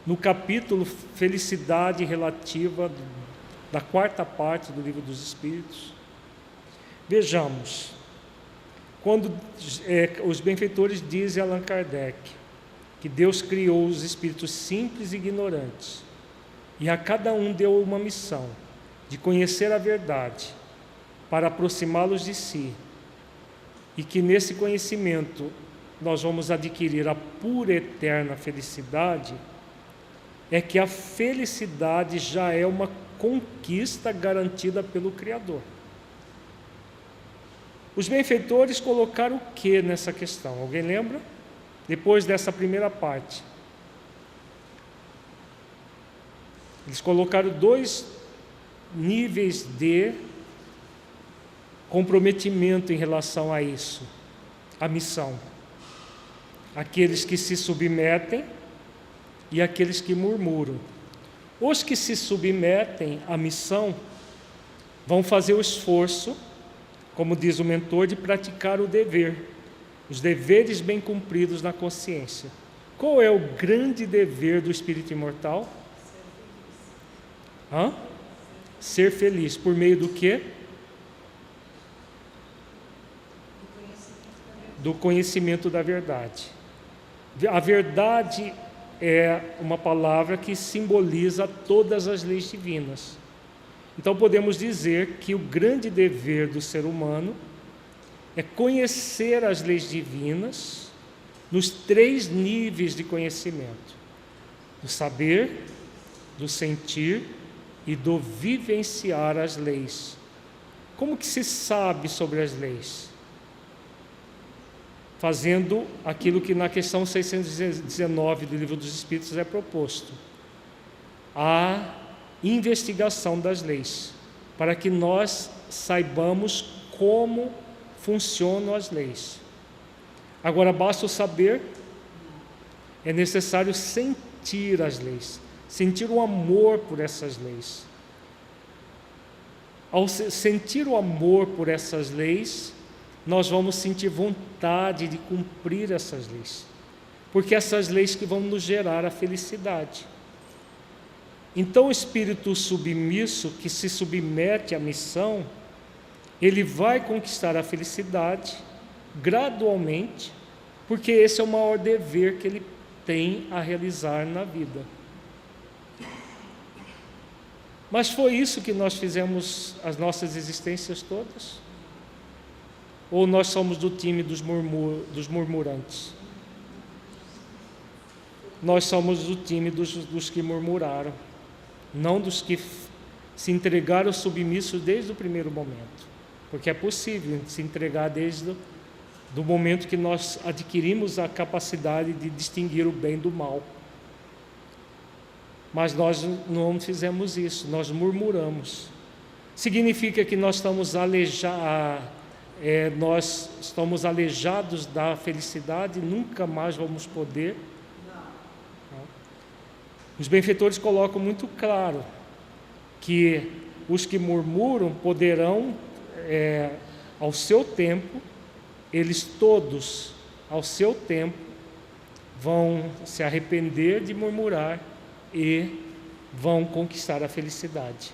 no capítulo Felicidade Relativa, da 4ª parte do livro dos Espíritos. Vejamos, quando os benfeitores dizem a Allan Kardec que Deus criou os espíritos simples e ignorantes, e a cada um deu uma missão de conhecer a verdade, para aproximá-los de si, e que nesse conhecimento nós vamos adquirir a pura e eterna felicidade, é que a felicidade já é uma conquista garantida pelo Criador. Os benfeitores colocaram o que nessa questão? Alguém lembra? Depois dessa primeira parte. Eles colocaram 2 níveis de comprometimento em relação a isso, a missão. Aqueles que se submetem e aqueles que murmuram. Os que se submetem à missão vão fazer o esforço, como diz o mentor, de praticar o dever, os deveres bem cumpridos na consciência. Qual é o grande dever do espírito imortal? Ser feliz. Por meio do quê? Do conhecimento da verdade. A verdade é uma palavra que simboliza todas as leis divinas. Então podemos dizer que o grande dever do ser humano é conhecer as leis divinas nos 3 níveis de conhecimento: do saber, do sentir e do vivenciar as leis. Como que se sabe sobre as leis? Fazendo aquilo que na questão 619 do Livro dos Espíritos é proposto: a investigação das leis, para que nós saibamos como funcionam as leis. Agora, basta o saber, é necessário sentir as leis, sentir o amor por essas leis. Ao sentir o amor por essas leis, nós vamos sentir vontade de cumprir essas leis, porque essas leis que vão nos gerar a felicidade. Então o espírito submisso que se submete à missão, ele vai conquistar a felicidade gradualmente, porque esse é o maior dever que ele tem a realizar na vida. Mas foi isso que nós fizemos as nossas existências todas? Ou nós somos do time dos murmurantes? Nós somos do time dos que murmuraram, não dos que se entregaram submissos desde o primeiro momento, porque é possível se entregar desde do momento que nós adquirimos a capacidade de distinguir o bem do mal. Mas nós não fizemos isso, nós murmuramos. Significa que nós estamos aleijados da felicidade, nunca mais vamos poder. Os benfeitores colocam muito claro que os que murmuram poderão, ao seu tempo, eles todos, ao seu tempo, vão se arrepender de murmurar e vão conquistar a felicidade.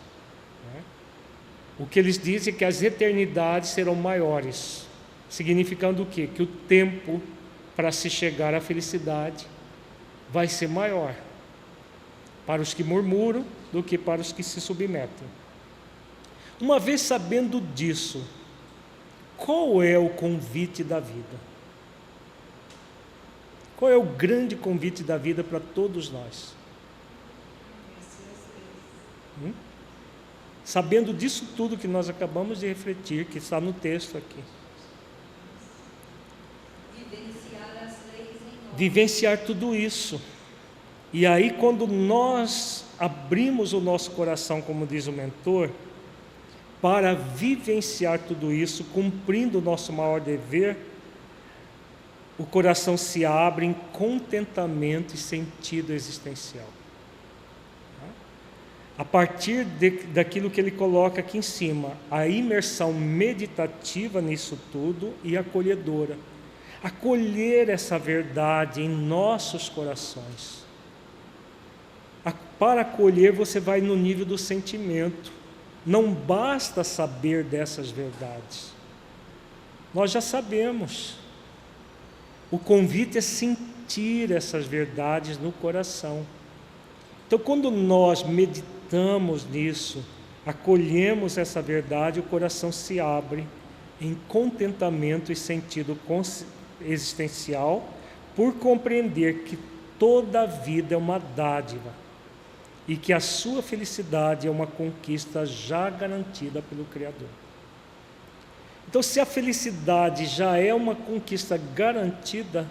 O que eles dizem é que as eternidades serão maiores, significando o quê? Que o tempo para se chegar à felicidade vai ser maior para os que murmuram do que para os que se submetem. Uma vez sabendo disso, Qual é o convite da vida? Qual é o grande convite da vida para todos nós? Sabendo disso tudo que nós acabamos de refletir, que está no texto aqui. Vivenciar tudo isso. E aí, quando nós abrimos o nosso coração, como diz o mentor, para vivenciar tudo isso, cumprindo o nosso maior dever, o coração se abre em contentamento e sentido existencial. A partir daquilo que ele coloca aqui em cima, a imersão meditativa nisso tudo e acolhedora. Acolher essa verdade em nossos corações. Para acolher, você vai no nível do sentimento. Não basta saber dessas verdades. Nós já sabemos. O convite é sentir essas verdades no coração. Então, quando nós meditamos nisso, acolhemos essa verdade, o coração se abre em contentamento e sentido existencial, por compreender que toda a vida é uma dádiva e que a sua felicidade é uma conquista já garantida pelo Criador. Então, se a felicidade já é uma conquista garantida,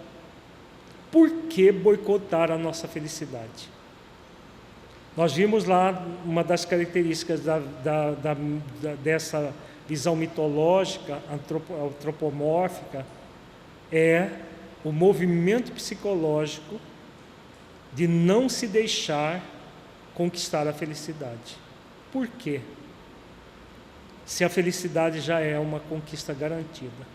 por que boicotar a nossa felicidade? Nós vimos lá uma das características dessa visão mitológica, antropomórfica, é o movimento psicológico de não se deixar conquistar a felicidade. Por quê? Se a felicidade já é uma conquista garantida.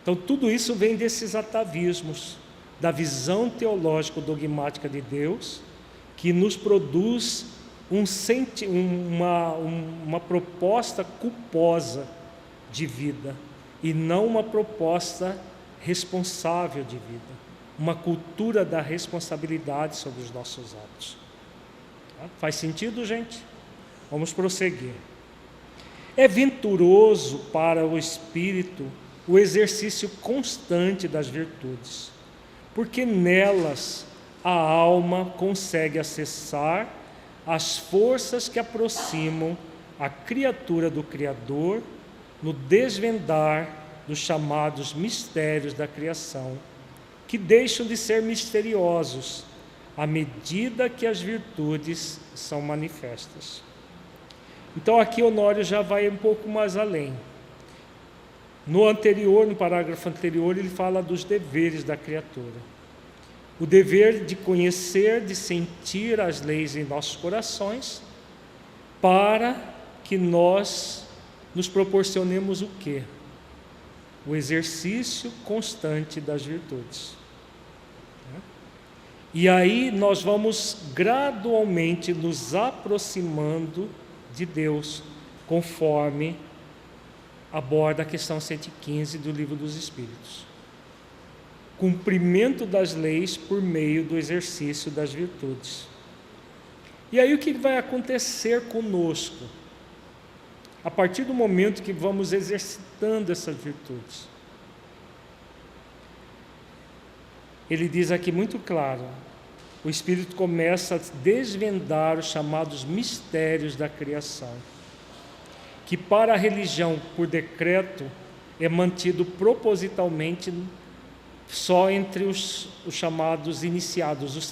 Então, tudo isso vem desses atavismos, da visão teológico-dogmática de Deus, que nos produz uma proposta culposa de vida, e não uma proposta responsável de vida, uma cultura da responsabilidade sobre os nossos atos. Faz sentido, gente? Vamos prosseguir. É venturoso para o espírito o exercício constante das virtudes, porque nelas a alma consegue acessar as forças que aproximam a criatura do Criador no desvendar dos chamados mistérios da criação, que deixam de ser misteriosos à medida que as virtudes são manifestas. Então aqui Honório já vai um pouco mais além. No parágrafo anterior, ele fala dos deveres da criatura. O dever de conhecer, de sentir as leis em nossos corações, para que nós nos proporcionemos o quê? O exercício constante das virtudes. E aí nós vamos gradualmente nos aproximando de Deus, conforme aborda a questão 115 do Livro dos Espíritos. Cumprimento das leis por meio do exercício das virtudes. E aí o que vai acontecer conosco? A partir do momento que vamos exercitando essas virtudes. Ele diz aqui muito claro, o Espírito começa a desvendar os chamados mistérios da criação, que para a religião, por decreto, é mantido propositalmente só entre os chamados iniciados, os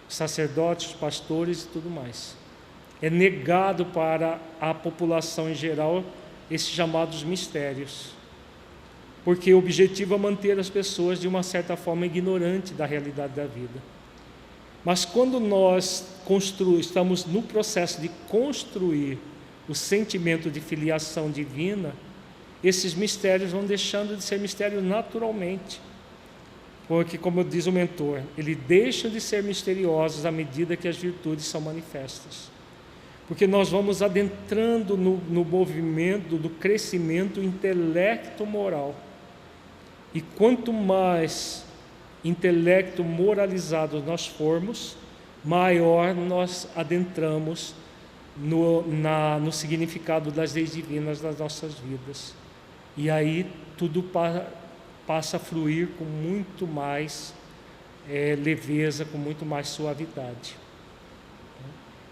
sacerdotes, os pastores e tudo mais. É negado para a população em geral esses chamados mistérios, porque o objetivo é manter as pessoas de uma certa forma ignorantes da realidade da vida. Mas quando nós estamos no processo de construir o sentimento de filiação divina, esses mistérios vão deixando de ser mistérios naturalmente, porque, como diz o mentor, eles deixam de ser misteriosos à medida que as virtudes são manifestas, porque nós vamos adentrando no movimento do crescimento intelecto-moral, e quanto mais intelecto moralizado nós formos, maior nós adentramos no significado das leis divinas das nossas vidas. E aí tudo passa a fluir com muito mais leveza, com muito mais suavidade.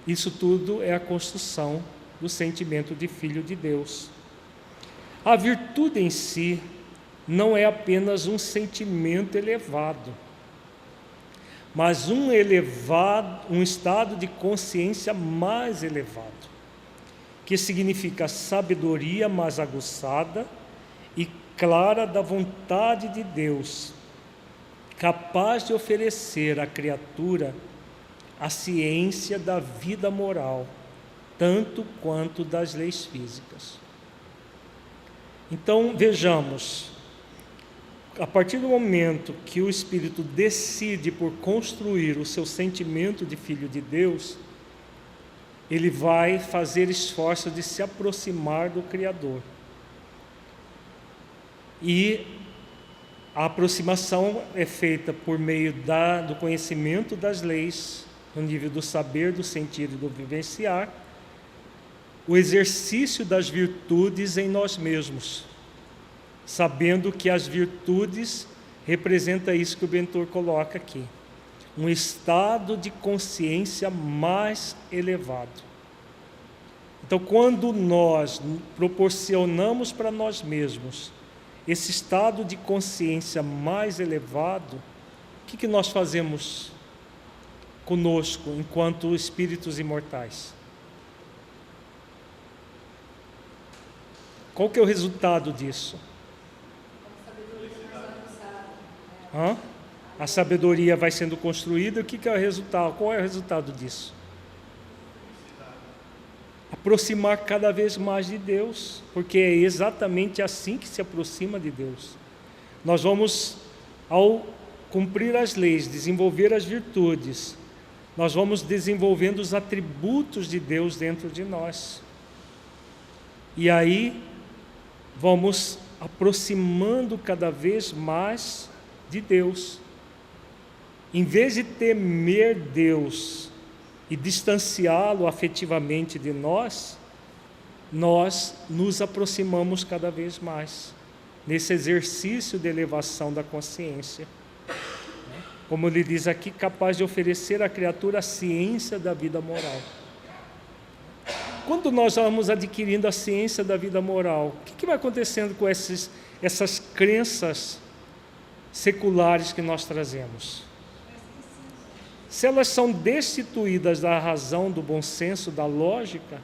Isso tudo é a construção do sentimento de filho de Deus. A virtude em si não é apenas um sentimento elevado, mas um estado de consciência mais elevado, que significa sabedoria mais aguçada e clara da vontade de Deus, capaz de oferecer à criatura a ciência da vida moral, tanto quanto das leis físicas. Então, vejamos, a partir do momento que o Espírito decide por construir o seu sentimento de Filho de Deus, ele vai fazer esforço de se aproximar do Criador. E a aproximação é feita por meio do conhecimento das leis, no nível do saber, do sentir e do vivenciar, o exercício das virtudes em nós mesmos, sabendo que as virtudes representam isso que o Bentor coloca aqui, um estado de consciência mais elevado. Então, quando nós proporcionamos para nós mesmos esse estado de consciência mais elevado, o que nós fazemos conosco enquanto espíritos imortais? Qual que é o resultado disso? A sabedoria vai sendo construída. O que é o resultado? Qual é o resultado disso? Aproximar cada vez mais de Deus, porque é exatamente assim que se aproxima de Deus. Nós vamos, ao cumprir as leis, desenvolver as virtudes, nós vamos desenvolvendo os atributos de Deus dentro de nós. E aí vamos aproximando cada vez mais de Deus. Em vez de temer Deus e distanciá-lo afetivamente de nós, nós nos aproximamos cada vez mais nesse exercício de elevação da consciência. Como ele diz aqui, capaz de oferecer à criatura a ciência da vida moral. Quando nós vamos adquirindo a ciência da vida moral, o que vai acontecendo com essas crenças seculares que nós trazemos? Se elas são destituídas da razão, do bom senso, da lógica,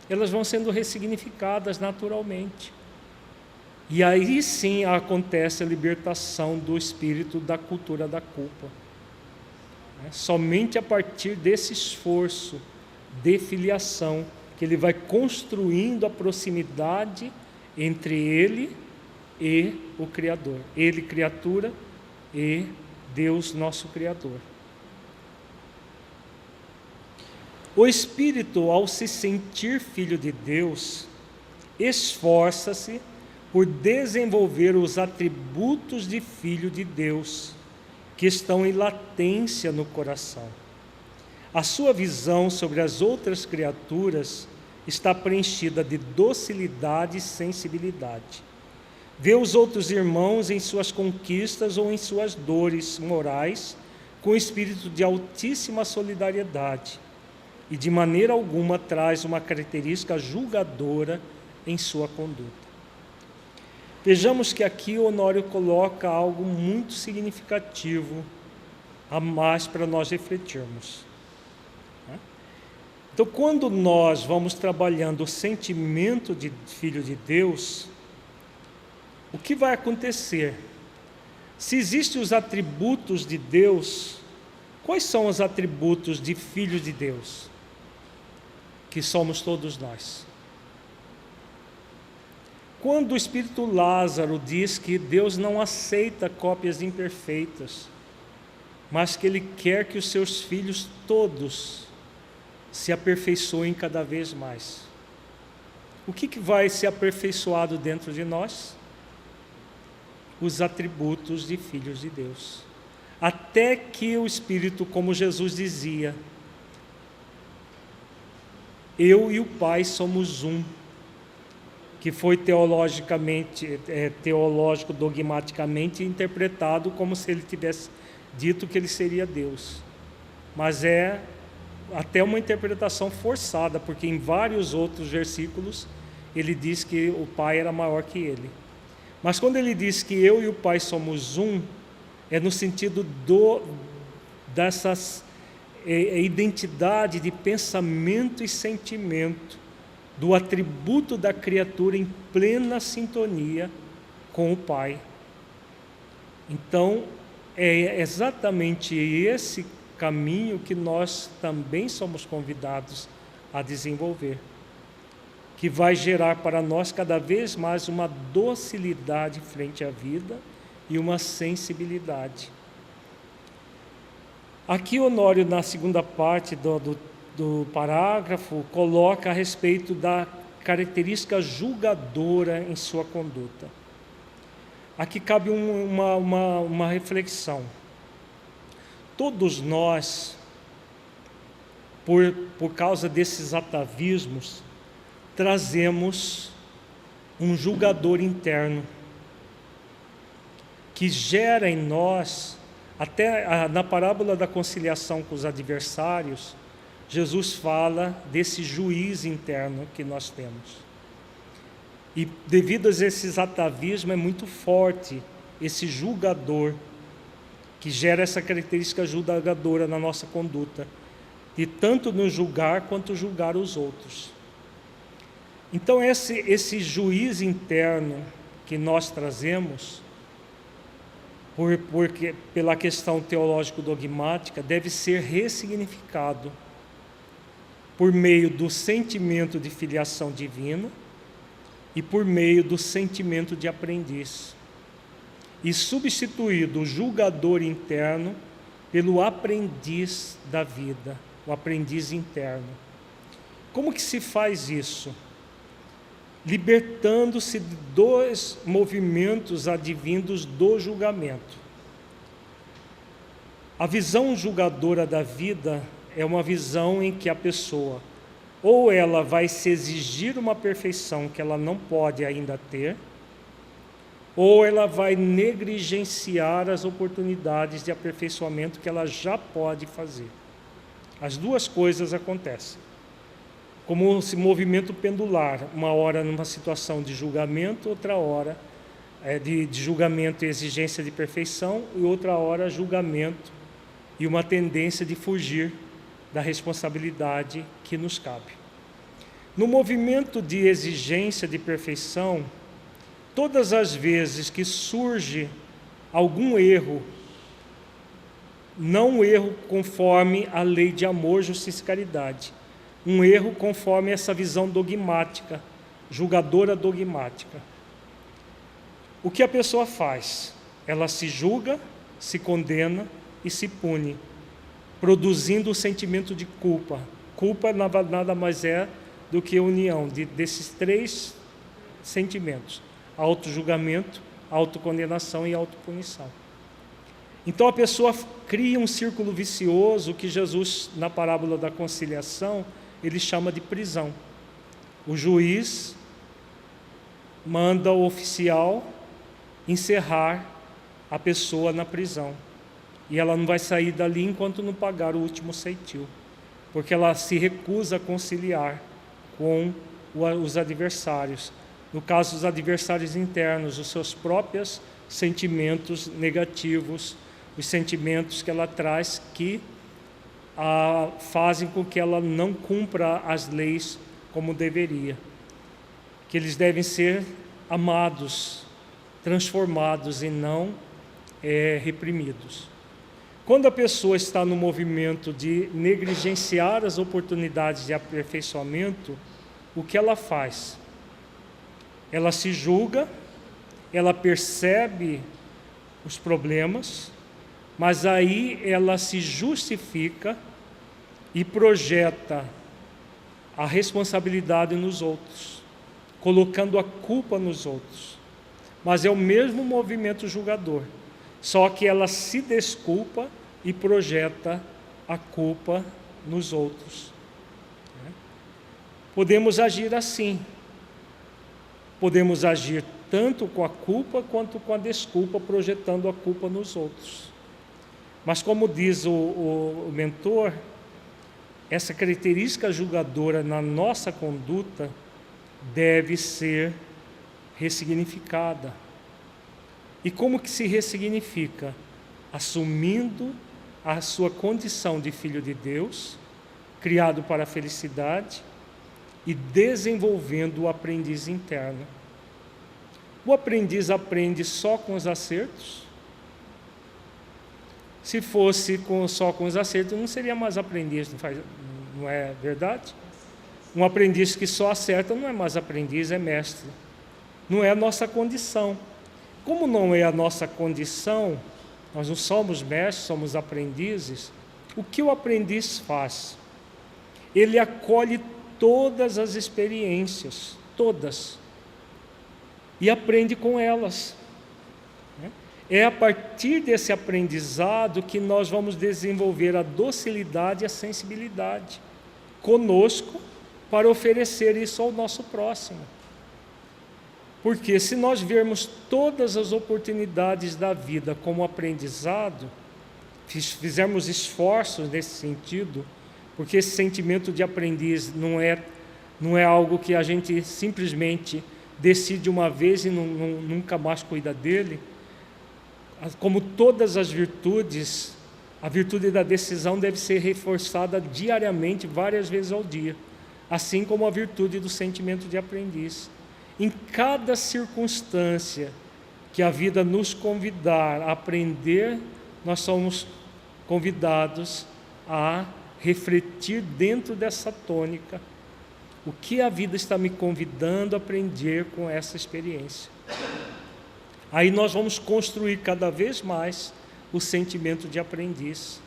elas vão sendo ressignificadas naturalmente. E aí sim acontece a libertação do espírito da cultura da culpa. Somente a partir desse esforço de filiação, que ele vai construindo a proximidade entre ele e o Criador. Ele, criatura, e Deus, nosso Criador. O espírito, ao se sentir filho de Deus, esforça-se por desenvolver os atributos de filho de Deus, que estão em latência no coração. A sua visão sobre as outras criaturas está preenchida de docilidade e sensibilidade. Vê os outros irmãos em suas conquistas ou em suas dores morais com espírito de altíssima solidariedade e de maneira alguma traz uma característica julgadora em sua conduta. Vejamos que aqui o Honório coloca algo muito significativo a mais para nós refletirmos. Então, quando nós vamos trabalhando o sentimento de Filho de Deus, o que vai acontecer? Se existem os atributos de Deus, quais são os atributos de Filho de Deus? Que somos todos nós. Quando o Espírito Lázaro diz que Deus não aceita cópias imperfeitas, mas que Ele quer que os seus filhos todos se aperfeiçoem cada vez mais. O que vai ser aperfeiçoado dentro de nós? Os atributos de filhos de Deus. Até que o Espírito, como Jesus dizia, eu e o Pai somos um, que foi teológico, dogmaticamente interpretado como se ele tivesse dito que ele seria Deus. Mas é até uma interpretação forçada, porque em vários outros versículos ele diz que o Pai era maior que ele. Mas quando ele diz que eu e o Pai somos um, é no sentido dessas identidade de pensamento e sentimento, do atributo da criatura em plena sintonia com o Pai. Então, é exatamente esse caminho que nós também somos convidados a desenvolver, que vai gerar para nós cada vez mais uma docilidade frente à vida e uma sensibilidade. Aqui Honório, na segunda parte do parágrafo, coloca a respeito da característica julgadora em sua conduta. Aqui cabe uma reflexão. Todos nós, por causa desses atavismos, trazemos um julgador interno que gera em nós, até na parábola da conciliação com os adversários, Jesus fala desse juiz interno que nós temos. E devido a esses atavismos é muito forte esse julgador, que gera essa característica julgadora na nossa conduta, de tanto nos julgar quanto julgar os outros. Então esse juiz interno que nós trazemos, porque pela questão teológico-dogmática, deve ser ressignificado por meio do sentimento de filiação divina e por meio do sentimento de aprendiz, e substituído o julgador interno pelo aprendiz da vida, o aprendiz interno. Como que se faz isso? Libertando-se de dois movimentos advindos do julgamento. A visão julgadora da vida é uma visão em que a pessoa, ou ela vai se exigir uma perfeição que ela não pode ainda ter, ou ela vai negligenciar as oportunidades de aperfeiçoamento que ela já pode fazer. As duas coisas acontecem. Como esse movimento pendular, uma hora numa situação de julgamento, outra hora de julgamento e exigência de perfeição, e outra hora julgamento e uma tendência de fugir da responsabilidade que nos cabe. No movimento de exigência de perfeição, todas as vezes que surge algum erro, não um erro conforme a lei de amor, justiça e caridade, um erro conforme essa visão dogmática, julgadora dogmática. O que a pessoa faz? Ela se julga, se condena e se pune, produzindo o sentimento de culpa. Culpa nada mais é do que a união desses três sentimentos: auto-julgamento, autocondenação e autopunição. Então a pessoa cria um círculo vicioso que Jesus, na parábola da conciliação, ele chama de prisão. O juiz manda o oficial encerrar a pessoa na prisão, e ela não vai sair dali enquanto não pagar o último ceitil, porque ela se recusa a conciliar com os adversários. No caso, os adversários internos, os seus próprios sentimentos negativos, os sentimentos que ela traz que fazem com que ela não cumpra as leis como deveria, que eles devem ser amados, transformados e não reprimidos. Quando a pessoa está no movimento de negligenciar as oportunidades de aperfeiçoamento, o que ela faz? Ela se julga, ela percebe os problemas, mas aí ela se justifica e projeta a responsabilidade nos outros, colocando a culpa nos outros. Mas é o mesmo movimento julgador, só que ela se desculpa e projeta a culpa nos outros. podemos agir assim. Podemos agir tanto com a culpa quanto com a desculpa, projetando a culpa nos outros. Mas como diz o mentor, essa característica julgadora na nossa conduta deve ser ressignificada. E como que se ressignifica? Assumindo a sua condição de filho de Deus, criado para a felicidade, e desenvolvendo o aprendiz interno. O aprendiz aprende só com os acertos? Se fosse só com os acertos, não seria mais aprendiz, não é verdade? Um aprendiz que só acerta não é mais aprendiz, é mestre. Não é a nossa condição. Como não é a nossa condição, nós não somos mestres, somos aprendizes. O que o aprendiz faz? Ele acolhe todas as experiências, todas, e aprende com elas. É a partir desse aprendizado que nós vamos desenvolver a docilidade e a sensibilidade conosco para oferecer isso ao nosso próximo. Porque se nós vermos todas as oportunidades da vida como aprendizado, fizermos esforços nesse sentido, porque esse sentimento de aprendiz não é algo que a gente simplesmente decide uma vez e nunca mais cuida dele. Como todas as virtudes, a virtude da decisão deve ser reforçada diariamente, várias vezes ao dia, assim como a virtude do sentimento de aprendiz. Em cada circunstância que a vida nos convidar a aprender, nós somos convidados a refletir dentro dessa tônica o que a vida está me convidando a aprender com essa experiência. Aí nós vamos construir cada vez mais o sentimento de aprendiz,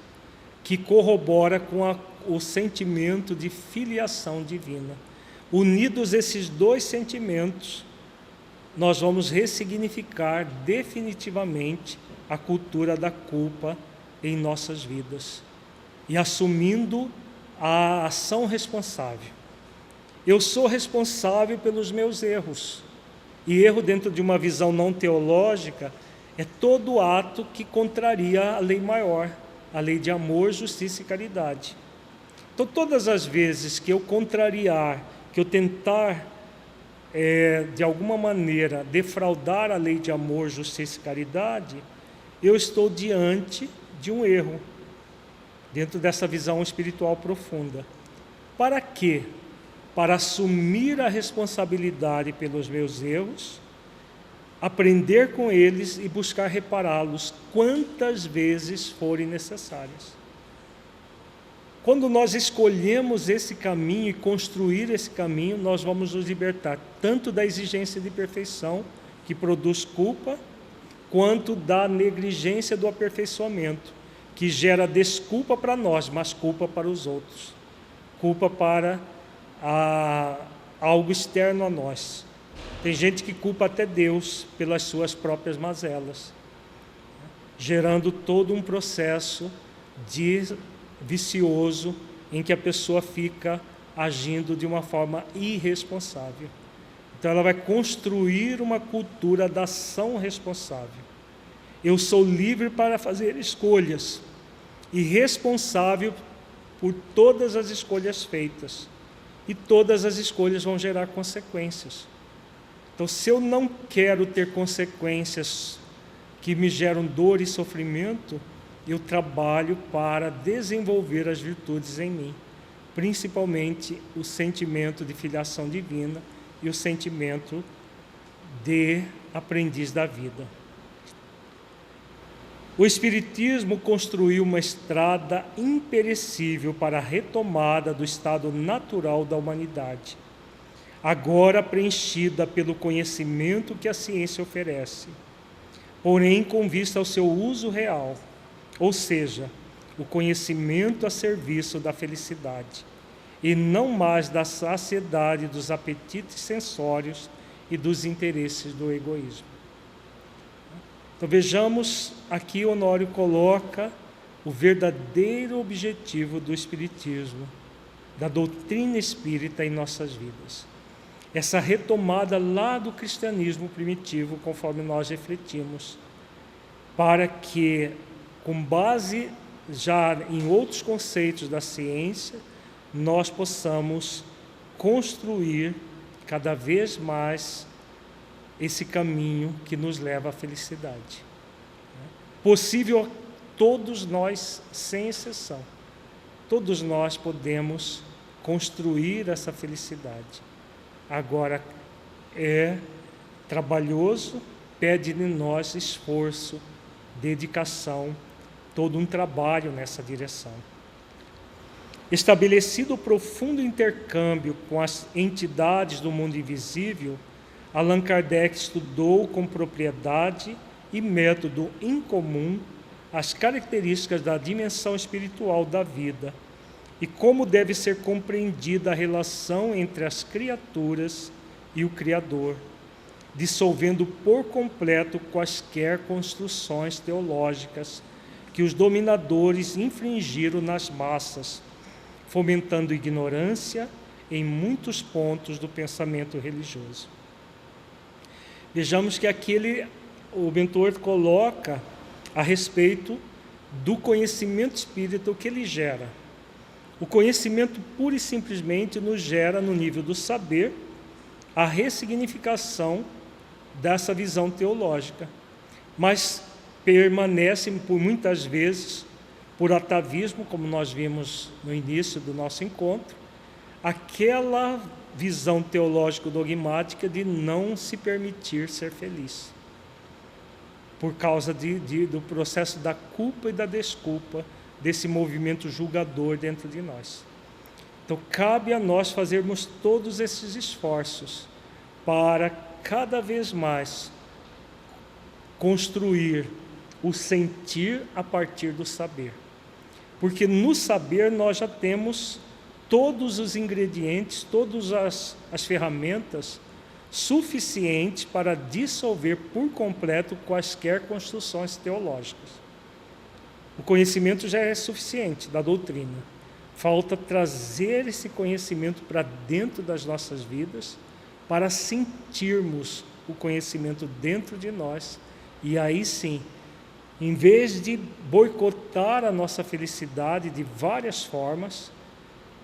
que corrobora com o sentimento de filiação divina. Unidos esses dois sentimentos, nós vamos ressignificar definitivamente a cultura da culpa em nossas vidas e assumindo a ação responsável. Eu sou responsável pelos meus erros. E erro, dentro de uma visão não teológica, é todo ato que contraria a lei maior, a lei de amor, justiça e caridade. Então, todas as vezes que eu contrariar, que eu tentar, de alguma maneira, defraudar a lei de amor, justiça e caridade, eu estou diante de um erro, dentro dessa visão espiritual profunda. Para quê? Para assumir a responsabilidade pelos meus erros, aprender com eles e buscar repará-los quantas vezes forem necessárias. Quando nós escolhemos esse caminho e construir esse caminho, nós vamos nos libertar tanto da exigência de perfeição, que produz culpa, quanto da negligência do aperfeiçoamento, que gera desculpa para nós, mas culpa para os outros. Culpa para algo externo a nós. Tem gente que culpa até Deus pelas suas próprias mazelas, gerando todo um processo vicioso em que a pessoa fica agindo de uma forma irresponsável. Então ela vai construir uma cultura da ação responsável. Eu sou livre para fazer escolhas e responsável por todas as escolhas feitas. E todas as escolhas vão gerar consequências. Então, se eu não quero ter consequências que me geram dor e sofrimento, eu trabalho para desenvolver as virtudes em mim, principalmente o sentimento de filiação divina e o sentimento de aprendiz da vida. O Espiritismo construiu uma estrada imperecível para a retomada do estado natural da humanidade, agora preenchida pelo conhecimento que a ciência oferece, porém com vista ao seu uso real, ou seja, o conhecimento a serviço da felicidade, e não mais da saciedade dos apetites sensórios e dos interesses do egoísmo. Então vejamos, aqui Honório coloca o verdadeiro objetivo do Espiritismo, da doutrina espírita em nossas vidas. Essa retomada lá do cristianismo primitivo, conforme nós refletimos, para que, com base já em outros conceitos da ciência, nós possamos construir cada vez mais esse caminho que nos leva à felicidade. Possível a todos nós, sem exceção. Todos nós podemos construir essa felicidade. Agora, é trabalhoso, pede de nós esforço, dedicação, todo um trabalho nessa direção. Estabelecido o profundo intercâmbio com as entidades do mundo invisível, Allan Kardec estudou com propriedade e método incomum as características da dimensão espiritual da vida e como deve ser compreendida a relação entre as criaturas e o Criador, dissolvendo por completo quaisquer construções teológicas que os dominadores infringiram nas massas, fomentando ignorância em muitos pontos do pensamento religioso. Vejamos que aqui o mentor coloca a respeito do conhecimento espírita, o que ele gera. O conhecimento pura e simplesmente nos gera, no nível do saber, a ressignificação dessa visão teológica, mas permanece por muitas vezes, por atavismo, como nós vimos no início do nosso encontro, aquela visão teológico-dogmática de não se permitir ser feliz, por causa do processo da culpa e da desculpa, desse movimento julgador dentro de nós. Então, cabe a nós fazermos todos esses esforços para cada vez mais construir o sentir a partir do saber. Porque no saber nós já temos todos os ingredientes, todas as ferramentas suficientes para dissolver por completo quaisquer construções teológicas. O conhecimento já é suficiente da doutrina. Falta trazer esse conhecimento para dentro das nossas vidas, para sentirmos o conhecimento dentro de nós, e aí sim, em vez de boicotar a nossa felicidade de várias formas,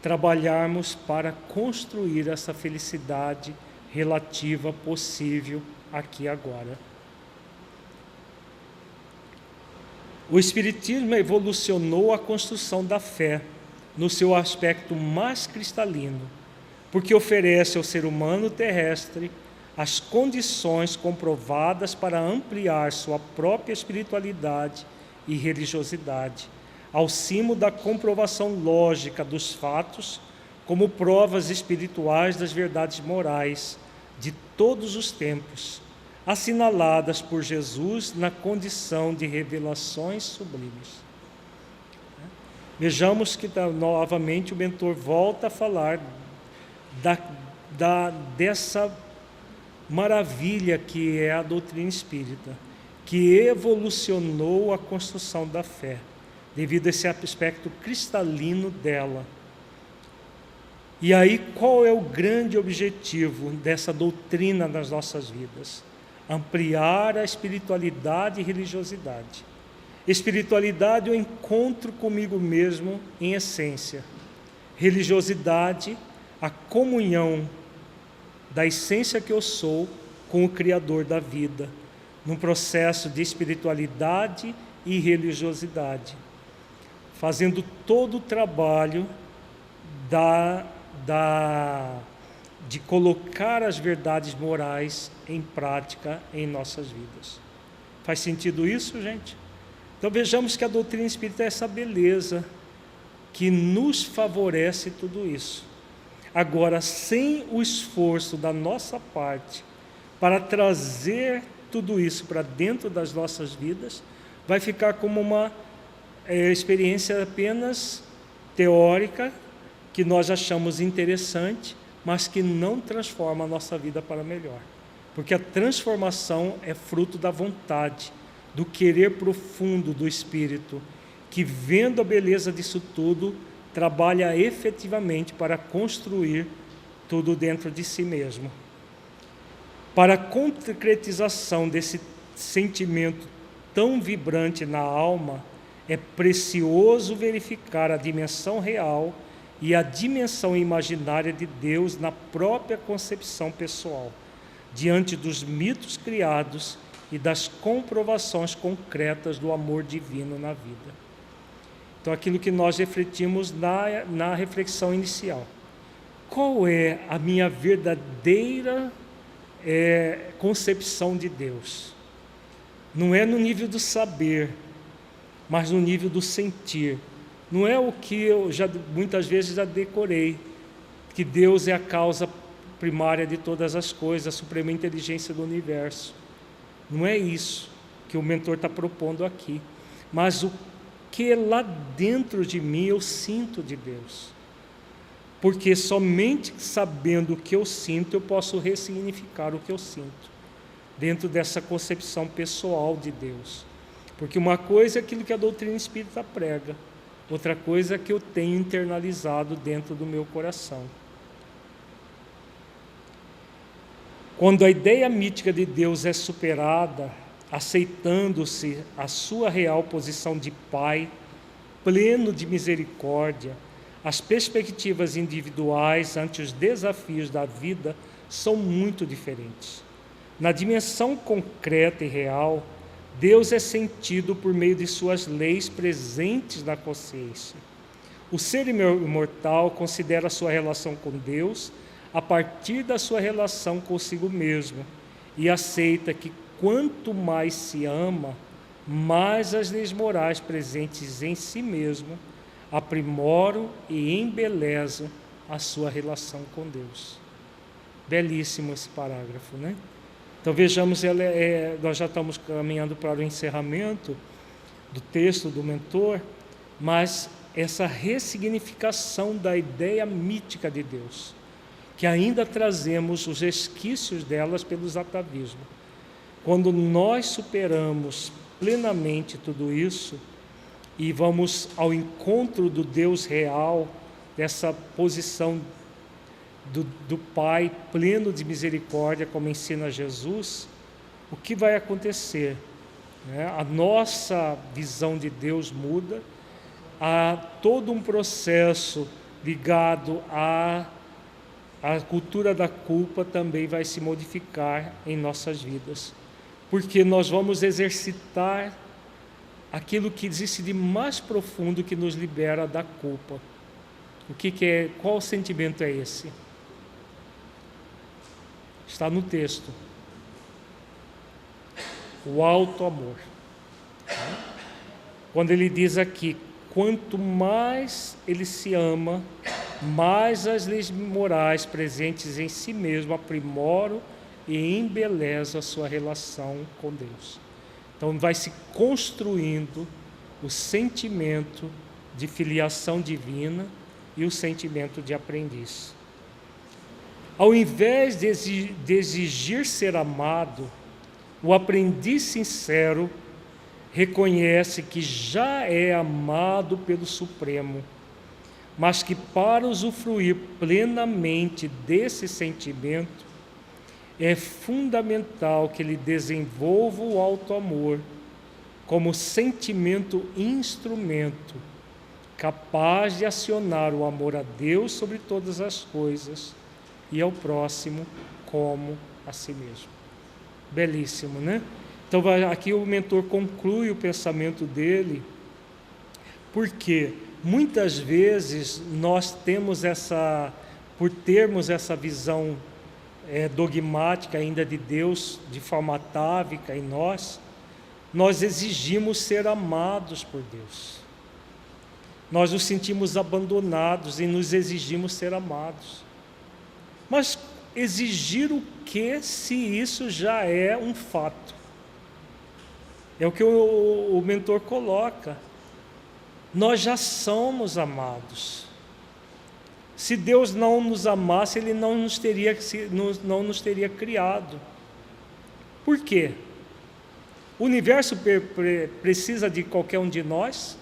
trabalharmos para construir essa felicidade relativa possível aqui e agora. O Espiritismo evolucionou a construção da fé no seu aspecto mais cristalino, porque oferece ao ser humano terrestre as condições comprovadas para ampliar sua própria espiritualidade e religiosidade, ao cimo da comprovação lógica dos fatos, como provas espirituais das verdades morais de todos os tempos, assinaladas por Jesus na condição de revelações sublimes. Vejamos que novamente o mentor volta a falar dessa maravilha que é a doutrina espírita, que evolucionou a construção da fé, devido a esse aspecto cristalino dela. E aí, qual é o grande objetivo dessa doutrina nas nossas vidas? Ampliar a espiritualidade e religiosidade. Espiritualidade é o encontro comigo mesmo em essência. Religiosidade, a comunhão da essência que eu sou com o Criador da vida, num processo de espiritualidade e religiosidade, fazendo todo o trabalho de colocar as verdades morais em prática em nossas vidas. Faz sentido isso, gente? Então vejamos que a doutrina espírita é essa beleza que nos favorece tudo isso. Agora, sem o esforço da nossa parte para trazer tudo isso para dentro das nossas vidas, vai ficar como uma experiência apenas teórica, que nós achamos interessante, mas que não transforma a nossa vida para melhor. Porque a transformação é fruto da vontade, do querer profundo do Espírito, que vendo a beleza disso tudo, trabalha efetivamente para construir tudo dentro de si mesmo. Para a concretização desse sentimento tão vibrante na alma, é precioso verificar a dimensão real e a dimensão imaginária de Deus na própria concepção pessoal, diante dos mitos criados e das comprovações concretas do amor divino na vida. Então, aquilo que nós refletimos na reflexão inicial. Qual é a minha verdadeira concepção de Deus? Não é no nível do saber, mas no nível do sentir. Não é o que eu muitas vezes já decorei, que Deus é a causa primária de todas as coisas, a suprema inteligência do universo. Não é isso que o mentor está propondo aqui, mas o que lá dentro de mim eu sinto de Deus. Porque somente sabendo o que eu sinto, eu posso ressignificar o que eu sinto, dentro dessa concepção pessoal de Deus. Porque uma coisa é aquilo que a doutrina espírita prega, outra coisa é que eu tenho internalizado dentro do meu coração. Quando a ideia mítica de Deus é superada, aceitando-se a sua real posição de Pai, pleno de misericórdia, as perspectivas individuais ante os desafios da vida são muito diferentes. Na dimensão concreta e real, Deus é sentido por meio de suas leis presentes na consciência. O ser imortal considera sua relação com Deus a partir da sua relação consigo mesmo e aceita que quanto mais se ama, mais as leis morais presentes em si mesmo aprimoram e embelezam a sua relação com Deus. Belíssimo esse parágrafo, né? Então vejamos, nós já estamos caminhando para o encerramento do texto do mentor, mas essa ressignificação da ideia mítica de Deus, que ainda trazemos os resquícios delas pelos atavismos. Quando nós superamos plenamente tudo isso e vamos ao encontro do Deus real, dessa posição do Pai pleno de misericórdia, como ensina Jesus, o que vai acontecer? A nossa visão de Deus muda, há todo um processo ligado à cultura da culpa também vai se modificar em nossas vidas, porque nós vamos exercitar aquilo que existe de mais profundo que nos libera da culpa. O que é? Qual sentimento é esse? Está no texto. O alto amor. Quando ele diz aqui, quanto mais ele se ama, mais as leis morais presentes em si mesmo aprimoram e embelezam a sua relação com Deus. Então vai se construindo o sentimento de filiação divina e o sentimento de aprendiz. Ao invés de exigir ser amado, o aprendiz sincero reconhece que já é amado pelo Supremo, mas que para usufruir plenamente desse sentimento, é fundamental que ele desenvolva o alto amor como sentimento instrumento, capaz de acionar o amor a Deus sobre todas as coisas e ao próximo como a si mesmo. Belíssimo, né? Então aqui o mentor conclui o pensamento dele, porque muitas vezes nós temos por termos essa visão dogmática ainda de Deus, de forma atávica em nós exigimos ser amados por Deus. Nós nos sentimos abandonados e nos exigimos ser amados. Mas exigir o que se isso já é um fato? É o que o mentor coloca. Nós já somos amados. Se Deus não nos amasse, Ele não nos teria criado. Por quê? O universo precisa de qualquer um de nós?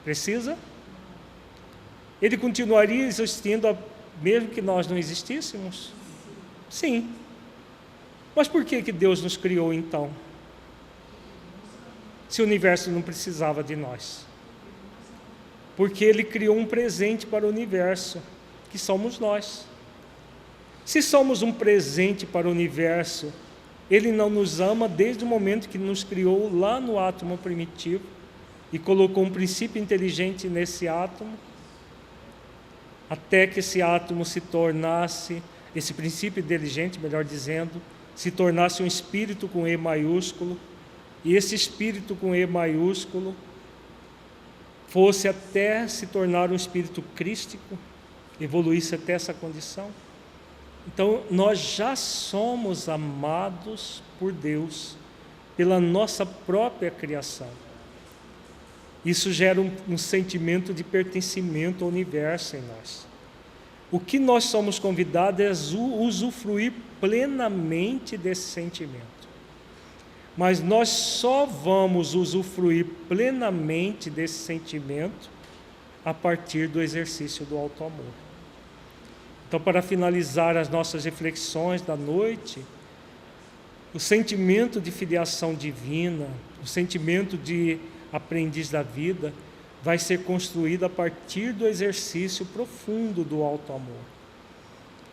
Precisa? Ele continuaria existindo mesmo que nós não existíssemos? Sim. Mas por que Deus nos criou então? Se o universo não precisava de nós? Porque Ele criou um presente para o universo, que somos nós. Se somos um presente para o universo, Ele não nos ama desde o momento que nos criou lá no átomo primitivo e colocou um princípio inteligente nesse átomo, até que esse átomo se tornasse, esse princípio inteligente, melhor dizendo, se tornasse um espírito com E maiúsculo, e esse espírito com E maiúsculo fosse até se tornar um espírito crístico, evoluísse até essa condição. Então, nós já somos amados por Deus, pela nossa própria criação. Isso gera um sentimento de pertencimento ao universo em nós. O que nós somos convidados é usufruir plenamente desse sentimento. Mas nós só vamos usufruir plenamente desse sentimento a partir do exercício do auto-amor. Então, para finalizar as nossas reflexões da noite, o sentimento de filiação divina, o sentimento de aprendiz da vida, vai ser construído a partir do exercício profundo do auto-amor.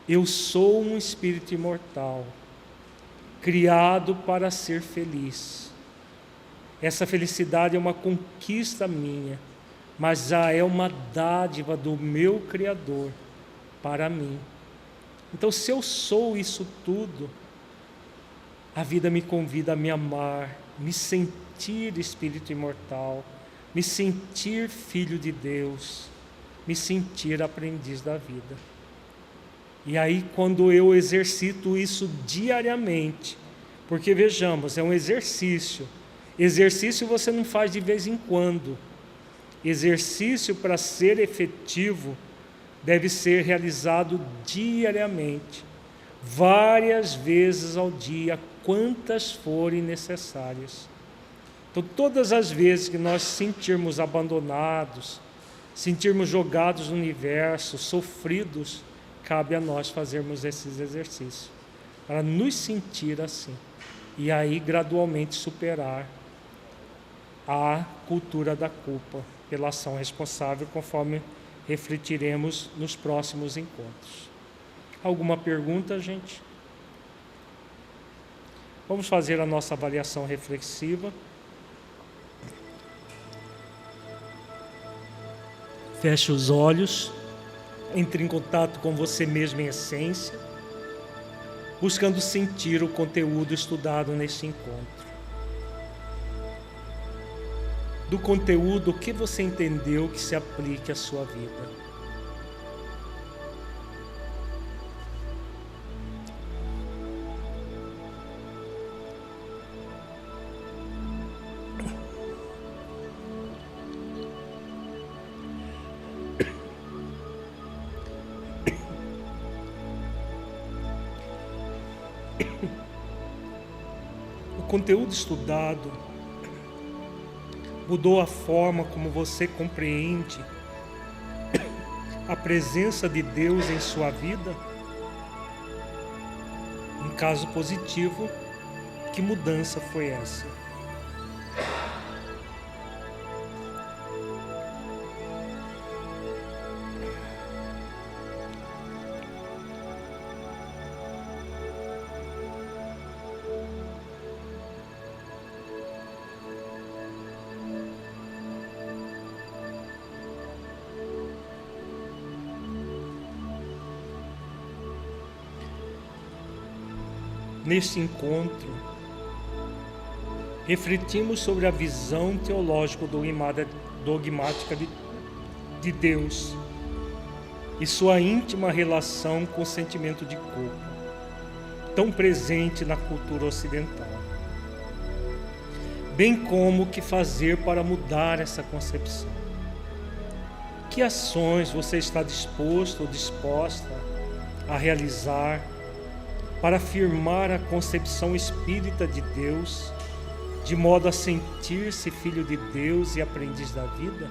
Eu sou um espírito imortal, criado para ser feliz. Essa felicidade é uma conquista minha, mas já é uma dádiva do meu Criador para mim. Então, se eu sou isso tudo, a vida me convida a me amar, me sentir espírito imortal, me sentir filho de Deus, me sentir aprendiz da vida. E aí, quando eu exercito isso diariamente, porque vejamos, é um exercício. Exercício você não faz de vez em quando. Exercício, para ser efetivo, deve ser realizado diariamente, várias vezes ao dia, quantas forem necessárias. Então, todas as vezes que nós sentirmos abandonados, sentirmos jogados no universo, sofridos, cabe a nós fazermos esses exercícios, para nos sentir assim, e aí gradualmente superar a cultura da culpa pela ação responsável, conforme refletiremos nos próximos encontros. Alguma pergunta, gente? Vamos fazer a nossa avaliação reflexiva. Feche os olhos, entre em contato com você mesmo em essência, buscando sentir o conteúdo estudado neste encontro. Do conteúdo, o que você entendeu que se aplique à sua vida? O conteúdo estudado mudou a forma como você compreende a presença de Deus em sua vida? Em caso positivo, que mudança foi essa? Neste encontro, refletimos sobre a visão teológico-dogmática de Deus e sua íntima relação com o sentimento de culpa, tão presente na cultura ocidental, bem como o que fazer para mudar essa concepção. Que ações você está disposto ou disposta a realizar para afirmar a concepção espírita de Deus, de modo a sentir-se filho de Deus e aprendiz da vida?